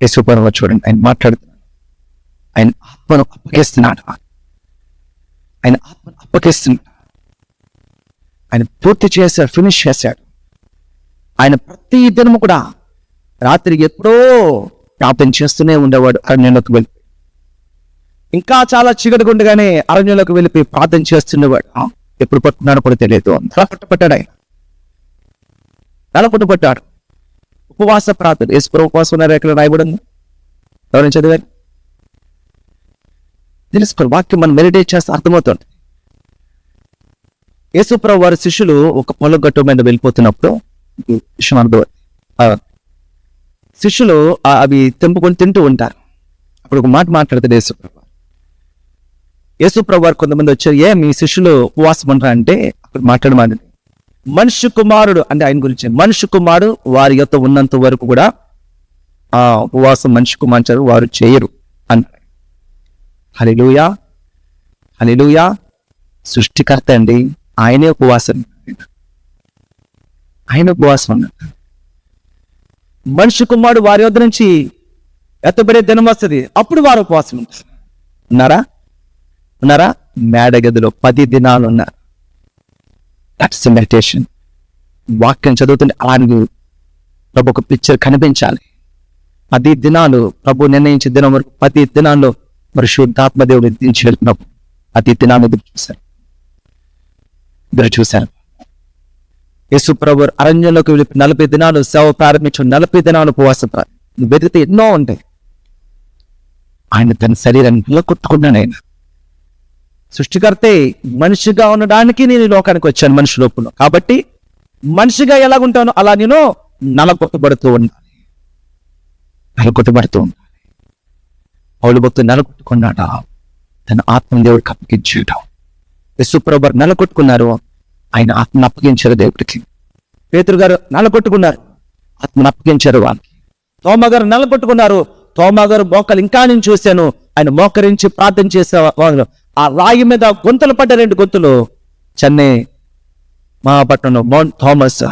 యేసు ప్రభువు చూడండి, ఆయన మాట్లాడుతున్నాడు. ఆయన ఆత్మను అప్పగిస్తున్నాడు. ఆయన ఆత్మను అప్పగిస్తున్నాడు. ఆయన పూర్తి చేశాడు, ఫినిష్ చేశాడు. ఆయన ప్రతి దినము కూడా రాత్రికి ఎప్పుడో ప్రార్థన చేస్తూనే ఉండేవాడు. అరణ్యంలోకి వెళ్ళి ఇంకా చాలా చీకటిగుండగానే అరణ్యంలోకి వెళ్ళిపోయి ప్రార్థన చేస్తుండేవాడు. ఎప్పుడు పట్టున్నాడో కూడా తెలియదు. నలకొట్టబడ్డాడు ఆయన, నలకొట్టబడ్డాడు. ఉపవాస ప్రార్థన. యేసు ఉపవాసం ఉన్నారు. ఎక్కడ రాయబడింది? ఎవరైనా చదివారు? తెలుసుకోవాలి. వాక్యం మనం మెడిటేట్ చేస్తే అర్థమవుతుంది. యేసు ప్రభు వారి శిష్యులు ఒక పొలం గట్టు మీద వెళ్ళిపోతున్నప్పుడు విషయం అర్థమవుతుంది. శిష్యులు అవి తెంపుకొని తింటూ ఉంటారు. అప్పుడు ఒక మాట మాట్లాడుతాడు యేసు ప్రభు. యేసు ప్రభు వారు కొంతమంది వచ్చారు, మీ శిష్యులు ఉపవాసం ఉంటారు అంటే అప్పుడు మాట్లాడమని, మనుష్య కుమారుడు అంటే ఆయన గురించి, మనుష్య కుమారుడు వారి యొక్క ఉన్నంత వరకు కూడా ఆ ఉపవాసం మనిషి కుమార్చారు వారు చేయరు అన్నారు. హల్లెలూయా, హల్లెలూయా. సృష్టికర్త అండి, ఆయనే ఉపవాసం, ఆయన ఉపవాసం అన్నారు. మనిషి కుమారుడు వారి వద్ద నుంచి ఎత్తబడే దినం వస్తుంది, అప్పుడు వారు ఉపవాసం ఉంటారు. ఉన్నారా? మేడగదిలో 10 దినాలు ఉన్నారు. That's meditation. వాక్యం చదువుతుంటే అలాంటి ప్రభు ఒక పిక్చర్ కనిపించాలి. 10 దినాలు ప్రభు నిర్ణయించే దినం వరకు 10 దినాల్లో పరిశుద్ధాత్మ దేవుడు దించి వెళ్తున్నప్పుడు 10 దినాలు ఎదురు చూశారు. యేసు ప్రభు అరణ్యంలోకి వెళ్ళి 40 దినాలు సేవ ప్రారంభించాడు. 40 దినాలు ఉపవాసం వెతికితే ఎన్నో ఉంటాయి. ఆయన తన శరీరాన్ని నిలకొట్టుకున్నాడు. ఆయన సృష్టికర్తే. మనిషిగా ఉండడానికి నేను ఈ లోకానికి వచ్చాను, మనిషి లోపల. కాబట్టి మనిషిగా ఎలాగుంటానో అలా నేను నలకొట్టబడుతూ ఉండాలి. పౌలు భక్తుడు నలకొట్టుకున్నాడా, తన ఆత్మను దేవుడికి అప్పగించాడు. యేసు ప్రభు నలకొట్టుకున్నారు, ఆయన ఆత్మను అప్పగించారు దేవుడికి. పేతురు గారు నలకొట్టుకున్నారు, ఆత్మను అప్పగించారు వాళ్ళకి. తోమా గారు నలకొట్టుకున్నారు. తోమా గారు మోకలు ఇంకా నేను చూశాను, ఆయన మోకరించి ప్రార్థన చేసే వాళ్ళు. ఆ రాయి మీద గొంతులు పడ్డ 2 గొంతులు. చెన్నై మహాపట్నంలో మౌంట్ థామస్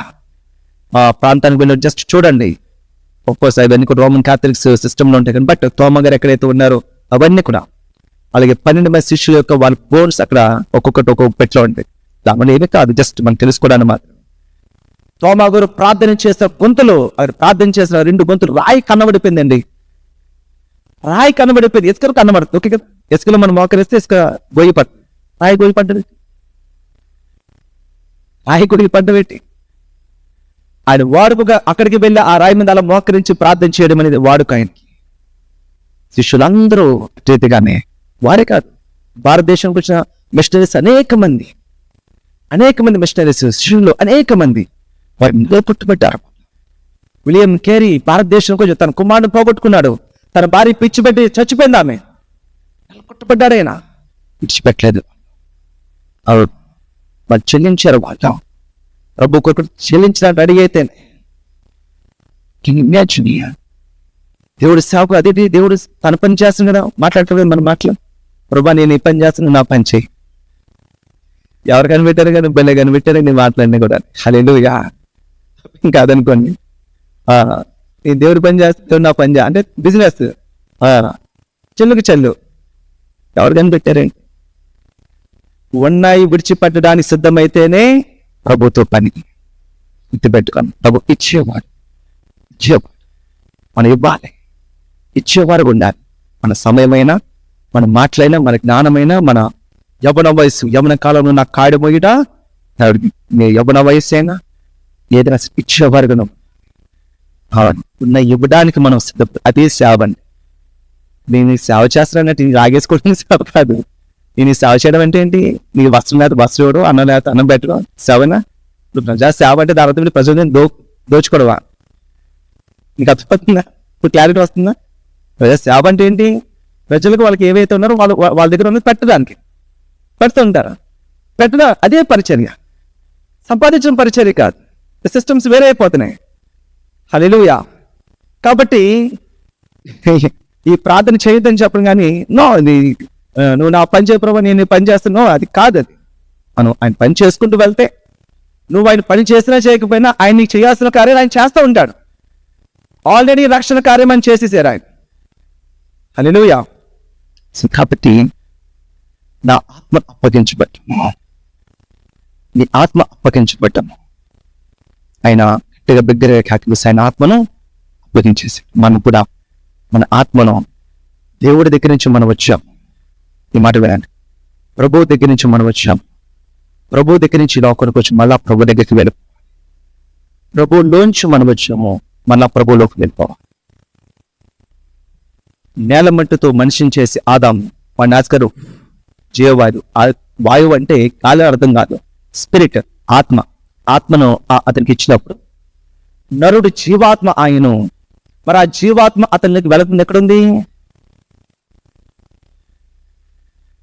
ఆ ప్రాంతానికి వెళ్ళి జస్ట్ చూడండి. ఒక్కోస్ అవన్నీ కూడా రోమన్ క్యాథలిక్స్ సిస్టంలో ఉంటాయి కానీ, బట్ తోమా గారు ఎక్కడైతే ఉన్నారో అవన్నీ కూడా, అలాగే 12 మంది శిష్యుల యొక్క వాళ్ళ బోన్స్ అక్కడ ఒక్కొక్కటి ఒక్కొక్క పెట్లో ఉంటాయి. దానివల్ల ఏమీ కాదు, జస్ట్ మనం తెలుసుకోవడానికి మాత్రం. తోమా గారు ప్రార్థన చేసిన గొంతులు, ప్రార్థన చేసిన 2 గొంతులు రాయి కన్నబడిపోయిందండి. రాయి కన్నబడిపోయింది. ఇసుకలు కన్నబడుతుంది. ఓకే కదా, ఇసుకలో మనం మోకరిస్తే ఇసుక గొయ్యి పట్టు, రాయి గొయ్యి పడ్డది. రాయి గొయ్యి పడ్డబెట్టి ఆయన వాడుకగా అక్కడికి వెళ్ళి ఆ రాయి మీద అలా మోకరించి ప్రార్థన చేయడం అనేది వాడుక ఆయనకి. శిష్యులందరూ రీతిగానే వారే కాదు, భారతదేశంకి వచ్చిన మిషనరీస్ అనేక మంది మిషనరీస్, శిష్యులు అనేక మంది వారి పుట్టుబడ్డారు. విలియం కేరీ భారతదేశంకి వచ్చి తన కుమారుడు పోగొట్టుకున్నాడు. తన భార్య పిచ్చి పెట్టి చచ్చిపోయింది. ఆమె కొట్టబడ్డాడు. ఆయన విడిచిపెట్టలేదు. వాళ్ళు చెల్లించారు. వాళ్ళు ప్రభు కొరకు చెల్లించినట్టు అడిగైతేనే దేవుడు సేవకు అది దేవుడు తన పని చేస్తుంది కదా, మాట్లాడుతుంది మన మాటలు. ప్రభా నేను ఈ పని చేస్తున్నాను, నా పని చేయి. ఎవరు కనిపెట్టారు కానీ బలే కనిపెట్టారు నీ మాటలన్నీ కూడా. హల్లెలూయా. కాదనుకోండి. ఈ దేవుడి పని చేస్తే దేవుడు నా పని అంటే బిజినెస్ చెల్లుకి చెల్లు ఎవరు కనిపెట్టారేంటి? ఉన్నాయి విడిచిపెట్టడానికి సిద్ధమైతేనే ప్రభుతో పని. గుర్తుపెట్టుకోండి, ప్రభు ఇచ్చేవాడు మనం ఇవ్వాలి, ఇచ్చేవారు ఉండాలి. మన సమయమైనా, మన మాటలైనా, మన జ్ఞానమైనా, మన యవ్వన కాలంలో నా కాడి మోయిట నీ యవ్వన వయస్సు అయినా ఏదైనా ఇచ్చేవారుగా ఉన్న ఇవ్వడానికి మనం సిద్ధం. అదే సేవ అండి. నేను సేవ చేస్తానన్నట్టు నేను రాగేసుకోవడం సేవ కాదు. నేను సేవ చేయడం అంటే ఏంటి? నీకు వస్త్రం లేకపోతే వస్త్రం ఇవ్వడం, అన్నం లేకపోతే అన్నం పెట్టడం సేవనా? ఇప్పుడు ప్రజా సేవ అంటే దాదాపు ప్రజలను దోచుకోవడమా? నీకు అర్థమవుతుందా? ఇప్పుడు క్లారిటీ వస్తుందా? ప్రజా సేవ అంటే ఏంటి? ప్రజలకు వాళ్ళకి ఏవైతే ఉన్నారో వాళ్ళ దగ్గర ఉన్నది పెట్టడానికి పెడుతూ ఉంటారు. పెట్టడం అదే పరిచర్య, సంపాదించిన పరిచర్య కాదు. సిస్టమ్స్ వేరే అయిపోతున్నాయి. హల్లెలూయా. కాబట్టి ఈ ప్రార్థన చేయొద్దని చెప్పడం కానీ నో, నువ్వు నా పని చేయ ప్రభావ, నేను పని చేస్తున్నావు, అది కాదు. అది మనం ఆయన పని చేసుకుంటూ వెళ్తే, నువ్వు ఆయన పని చేసినా చేయకపోయినా ఆయన నీకు చేయాల్సిన కార్యం ఆయన చేస్తూ ఉంటాడు. ఆల్రెడీ రక్షణ కార్యం అని చేసేసారు ఆయన. హల్లెలూయా. కాబట్టి నా ఆత్మ అప్పగించబట్టము, నీ ఆత్మ అప్పగించబట్టము. ఆయన గట్టిగా బిగ్గరగా కాకిసి ఆయన ఆత్మను అప్పగించేసి మనం కూడా మన ఆత్మను దేవుడి దగ్గర నుంచి మనం వచ్చాం. ఈ మాట వినండి, ప్రభు దగ్గర నుంచి మనం వచ్చాం. ప్రభు దగ్గర నుంచి లోకానికి వచ్చి మళ్ళా ప్రభు దగ్గరికి వెళ్ళి, ప్రభులోంచి మనం వచ్చాము, మళ్ళా ప్రభులోకి వెళ్ళిపోవాలి. నేల మట్టితో మనిషిని చేసి ఆదాము వాడిని ఆస్కరు జీవవాయువు. వాయువు అంటే గాలి అర్థం కాదు, స్పిరిట్, ఆత్మను అతనికి ఇచ్చినప్పుడు నరుడు జీవాత్మ ఆయను. మరి ఆ జీవాత్మ అతనికి వెళుతుంది ఎక్కడుంది?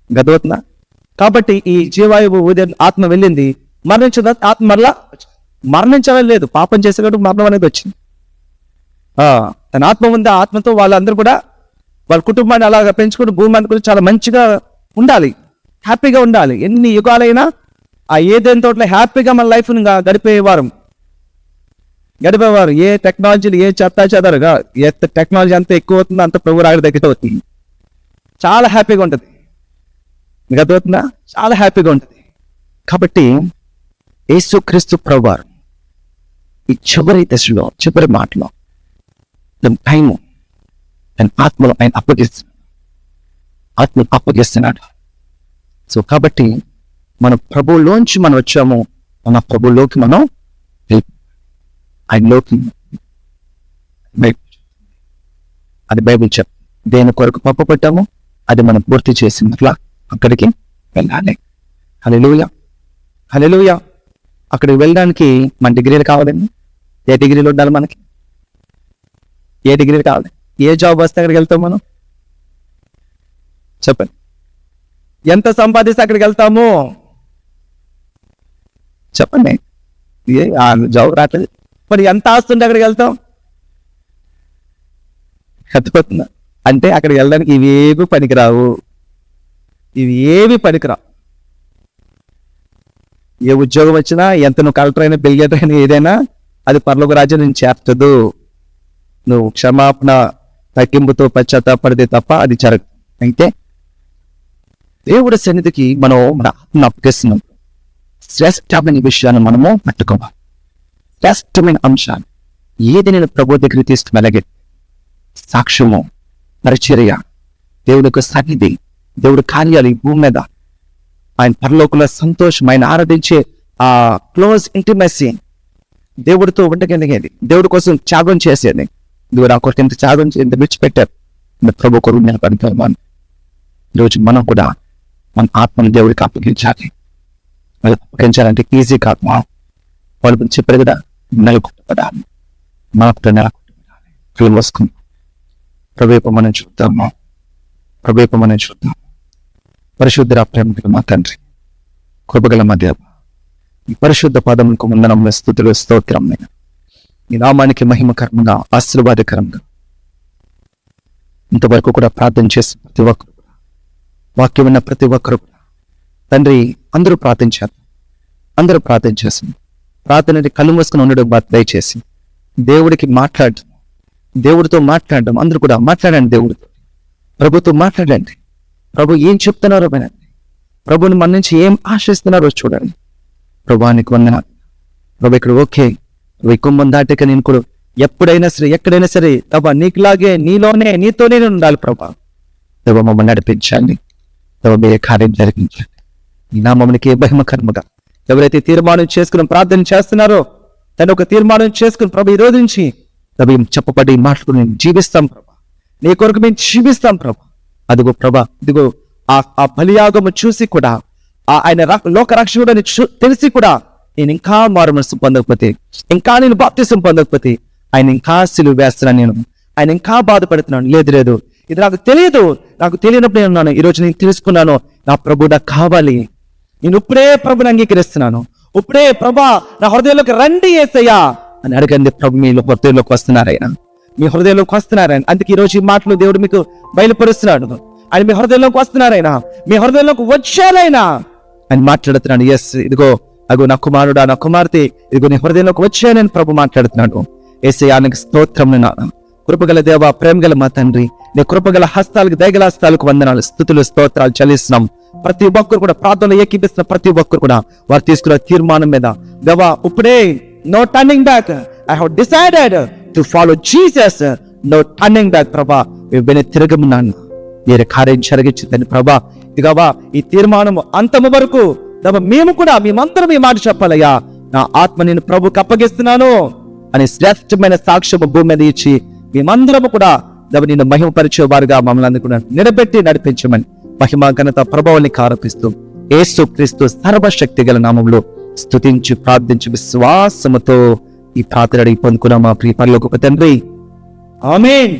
గదవుతుందా? కాబట్టి ఈ జీవాయువు ఉదయం ఆత్మ వెళ్ళింది, మరణించిన ఆత్మ మరలా మరణించడం లేదు. పాపం చేసేటప్పుడు మరణం అనేది వచ్చింది. తన ఆత్మ ఉంది. ఆ ఆత్మతో వాళ్ళందరూ కూడా వాళ్ళ కుటుంబాన్ని అలాగా పెంచుకుని భూమి అనుకుని చాలా మంచిగా ఉండాలి, హ్యాపీగా ఉండాలి. ఎన్ని యుగాలైనా ఆ ఏదైనా తోటలో హ్యాపీగా మన లైఫ్ని గడిపేవారు. ఏ టెక్నాలజీలు ఏ చెదరగా ఏ టెక్నాలజీ అంత ఎక్కువ అవుతుందో అంత ప్రభు రాగడి దగ్గర అవుతుంది. చాలా హ్యాపీగా ఉంటుంది. మీకు అర్థమవుతుందా? చాలా హ్యాపీగా ఉంటుంది. కాబట్టి యేసుక్రీస్తు ప్రభువారు ఈ చివరి దశలో, చివరి మాటలో టైము ఆయన ఆత్మలో ఆయన ఆత్మను అప్పగిస్తున్నాడు. సో కాబట్టి మన ప్రభువులోంచి మనం వచ్చాము, మన ప్రభువులోకి మనం ఆయనలోకి. అది బైబిల్ చెప్ దేని కొరకు పంపబడ్డాము అది మనం పూర్తి చేసినట్లా అక్కడికి వెళ్ళాలి. హల్లెలూయా, హల్లెలూయా. అక్కడికి వెళ్ళడానికి మన డిగ్రీలు కావాలండి. ఏ డిగ్రీలు ఉండాలి మనకి? ఏ డిగ్రీలు కావాలి? ఏ జాబ్ వస్తే అక్కడికి వెళ్తాం మనం? చెప్పండి. ఎంత సంపాదిస్తే అక్కడికి వెళ్తాము? చెప్పండి. జాబ్ రావట్లేదు, మరి ఎంత ఆస్తుంటే అక్కడికి వెళ్తాం? అర్థమవుతుందా? అంటే అక్కడికి వెళ్ళడానికి ఇవేవి పనికిరావు. ఏ ఉద్యోగం వచ్చినా, ఎంత నువ్వు కలెక్టర్ అయినా, బిల్గేటర్ అయినా, ఏదైనా అది పరలోక రాజ్యం నేను చేర్చదు. నువ్వు క్షమాపణ తగ్గింపుతో పశ్చాత్తాపడితే తప్ప అది జరగదు. అయితే దేవుడి సన్నిధికి మనం మన ఆత్మను అప్పగిస్తున్నాం. శ్రేష్టమైన విషయాన్ని మనము పట్టుకోవాలి. శ్రేష్టమైన అంశాలు ఏది నేను ప్రభు దగ్గరికి తీసుకువెళ్ళగే సాక్ష్యము, పరిచర్య, దేవుడి యొక్క సన్నిధి, దేవుడి కార్యాలు ఈ భూమి మీద, ఆయన పరలోకంలో సంతోషం, ఆయన ఆరాధించే ఆ క్లోజ్ ఇంటిమెసీ, దేవుడితో ఉండగలిగేది, దేవుడి కోసం త్యాగం చేసేది. దేవుడు ఆ కొరకు ఎంత త్యాగం ఎంత విడిచిపెట్టారు ప్రభు కొరకు నేను పడుతున్నాను. ఈరోజు మనం కూడా మన ఆత్మను దేవుడికి అప్పగించాలి. అప్పగించాలంటే ఈజీ కాదు. వాళ్ళు చెప్పారు కదా, నెలకొట్టబడాలి, మనకు నెలకొట్టబడాలి. ఫీల్ వస్తుంది. ప్రభు మనం చూద్దాము, పరిశుద్ధ ప్రేమ మా తండ్రి, కృపగల మా దేవ, ఈ పరిశుద్ధ పదములకు వందనముల స్తుతులు స్తోత్రం. ఈ నామానికి మహిమకరంగా, ఆశీర్వాదకరంగా ఇంతవరకు కూడా ప్రార్థన చేసి ప్రతి ఒక్కరు, వాక్యం విన్న ప్రతి ఒక్కరు తండ్రి అందరూ ప్రార్థన చేశారు. ప్రార్థన అంటే కళ్ళు మూసుకుని ఉండడం దయచేసి దేవుడికి దేవుడితో మాట్లాడడం. అందరూ కూడా మాట్లాడండి దేవుడితో, ప్రభుతో మాట్లాడండి. ప్రభు ఏం చెప్తున్నారో వినండి. ప్రభుని మన నుంచి ఏం ఆశిస్తున్నారో చూడండి. ప్రభానికి వందనాలు ప్రభు. ఇక్కడ ఓకే, ఈ కుమ్మం దాటిక నేను కూడా ఎప్పుడైనా సరే ఎక్కడైనా సరే ప్రభా నీకులాగే నీతోనే నేను ఉండాలి ప్రభా. ప్రభు మమ్మల్ని నడిపించండి, ప్రభు మీరే కార్యం జరిగించండి. ఈ నామమునికి మహిమకరముగా ఎవరైతే తీర్మానం చేసుకుని ప్రార్థన చేస్తున్నారో తను ఒక తీర్మానం చేసుకుని ప్రభు ఈ రోజు నుంచి ప్రభు చెప్పబడి మాట్లాడుకుని జీవిస్తాం ప్రభా, నీ కొరకు మేము జీవిస్తాం ప్రభా. అదిగో ప్రభా, ఇదిగో ఆ బలియాగము చూసి కూడా ఆయన లోక రక్షకుడని తెలిసి కూడా నేను ఇంకా మారు మనసు పొందకపోతే, ఇంకా నేను బాప్తిసం పొందకపోతే ఆయన ఇంకా సిలువ వేస్తున్నాను, ఆయన ఇంకా బాధపడుతున్నాను. లేదు ఇది నాకు తెలియనప్పుడు నేను ఉన్నాను. ఈరోజు నేను తెలుసుకున్నాను, నా ప్రభు నాకు కావాలి. నేను ఇప్పుడే ప్రభుని అంగీకరిస్తున్నాను. ఇప్పుడే ప్రభా నా హృదయంలోకి రండి యేసయ్యా అని అడగండి. ప్రభు మీ హృదయంలోకి వస్తున్నారాయన, మీ హృదయంలోకి వస్తున్నారాయన. అందుకే ఈరోజు ఈ మాటలు దేవుడు మీకు బయలుపరుస్తున్నాడు. ఆయన మీ హృదయంలోకి వస్తున్నారైనా, మీ హృదయంలోకి వచ్చారైనా అని మాట్లాడుతున్నాడు. ఎస్, ఇదిగో అగో నా కుమారుడా, నా కుమార్తె, ఇదిగో నీ హృదయంలోకి వచ్చానని ప్రభు మాట్లాడుతున్నాడు. యేసయ్యానికి స్తోత్రం. కృపగల దేవ, ప్రేమగల మా తండ్రి, నీ కృపగల హస్తాలకు దయగల హస్తాలకు వందనాలు, స్తుతులు, స్తోత్రాలు చెల్లిస్తున్నాం. ప్రతి ఒక్కరు కూడా ప్రార్థనలో ఏకీపిస్తున్న ప్రతి ఒక్కరు కూడా వారు తీసుకున్న తీర్మానం మీద దేవా ఇప్పుడే no turning back, I have decided to follow Jesus, no turning back ప్రభా. వెను తిరగమున్నాను, మీరు కార్యం జరిగించిందని ప్రభా. ఇదిగవా ఈ తీర్మానం అంతము వరకు మేమందరం ఈ మాట చెప్పాలయ్యా. నా ఆత్మ నేను ప్రభుకి అప్పగిస్తున్నాను అని శ్రేష్టమైన సాక్ష్యం భూమి మీద ఇచ్చి మేమందరము కూడా నిన్ను మహిమపరిచేవారుగా మమ్మల్ని కూడా నిలబెట్టి నడిపించమని మహిమ ఘనత ప్రభావాన్ని ఆరోపిస్తూ యేసు క్రీస్తు సర్వశక్తి గల నామంలో స్తుతించి ప్రార్థించి విశ్వాసముతో ఈ ప్రార్థన పొందుకున్న మా ప్రియ పరలోకపు తండ్రి, ఆమేన్.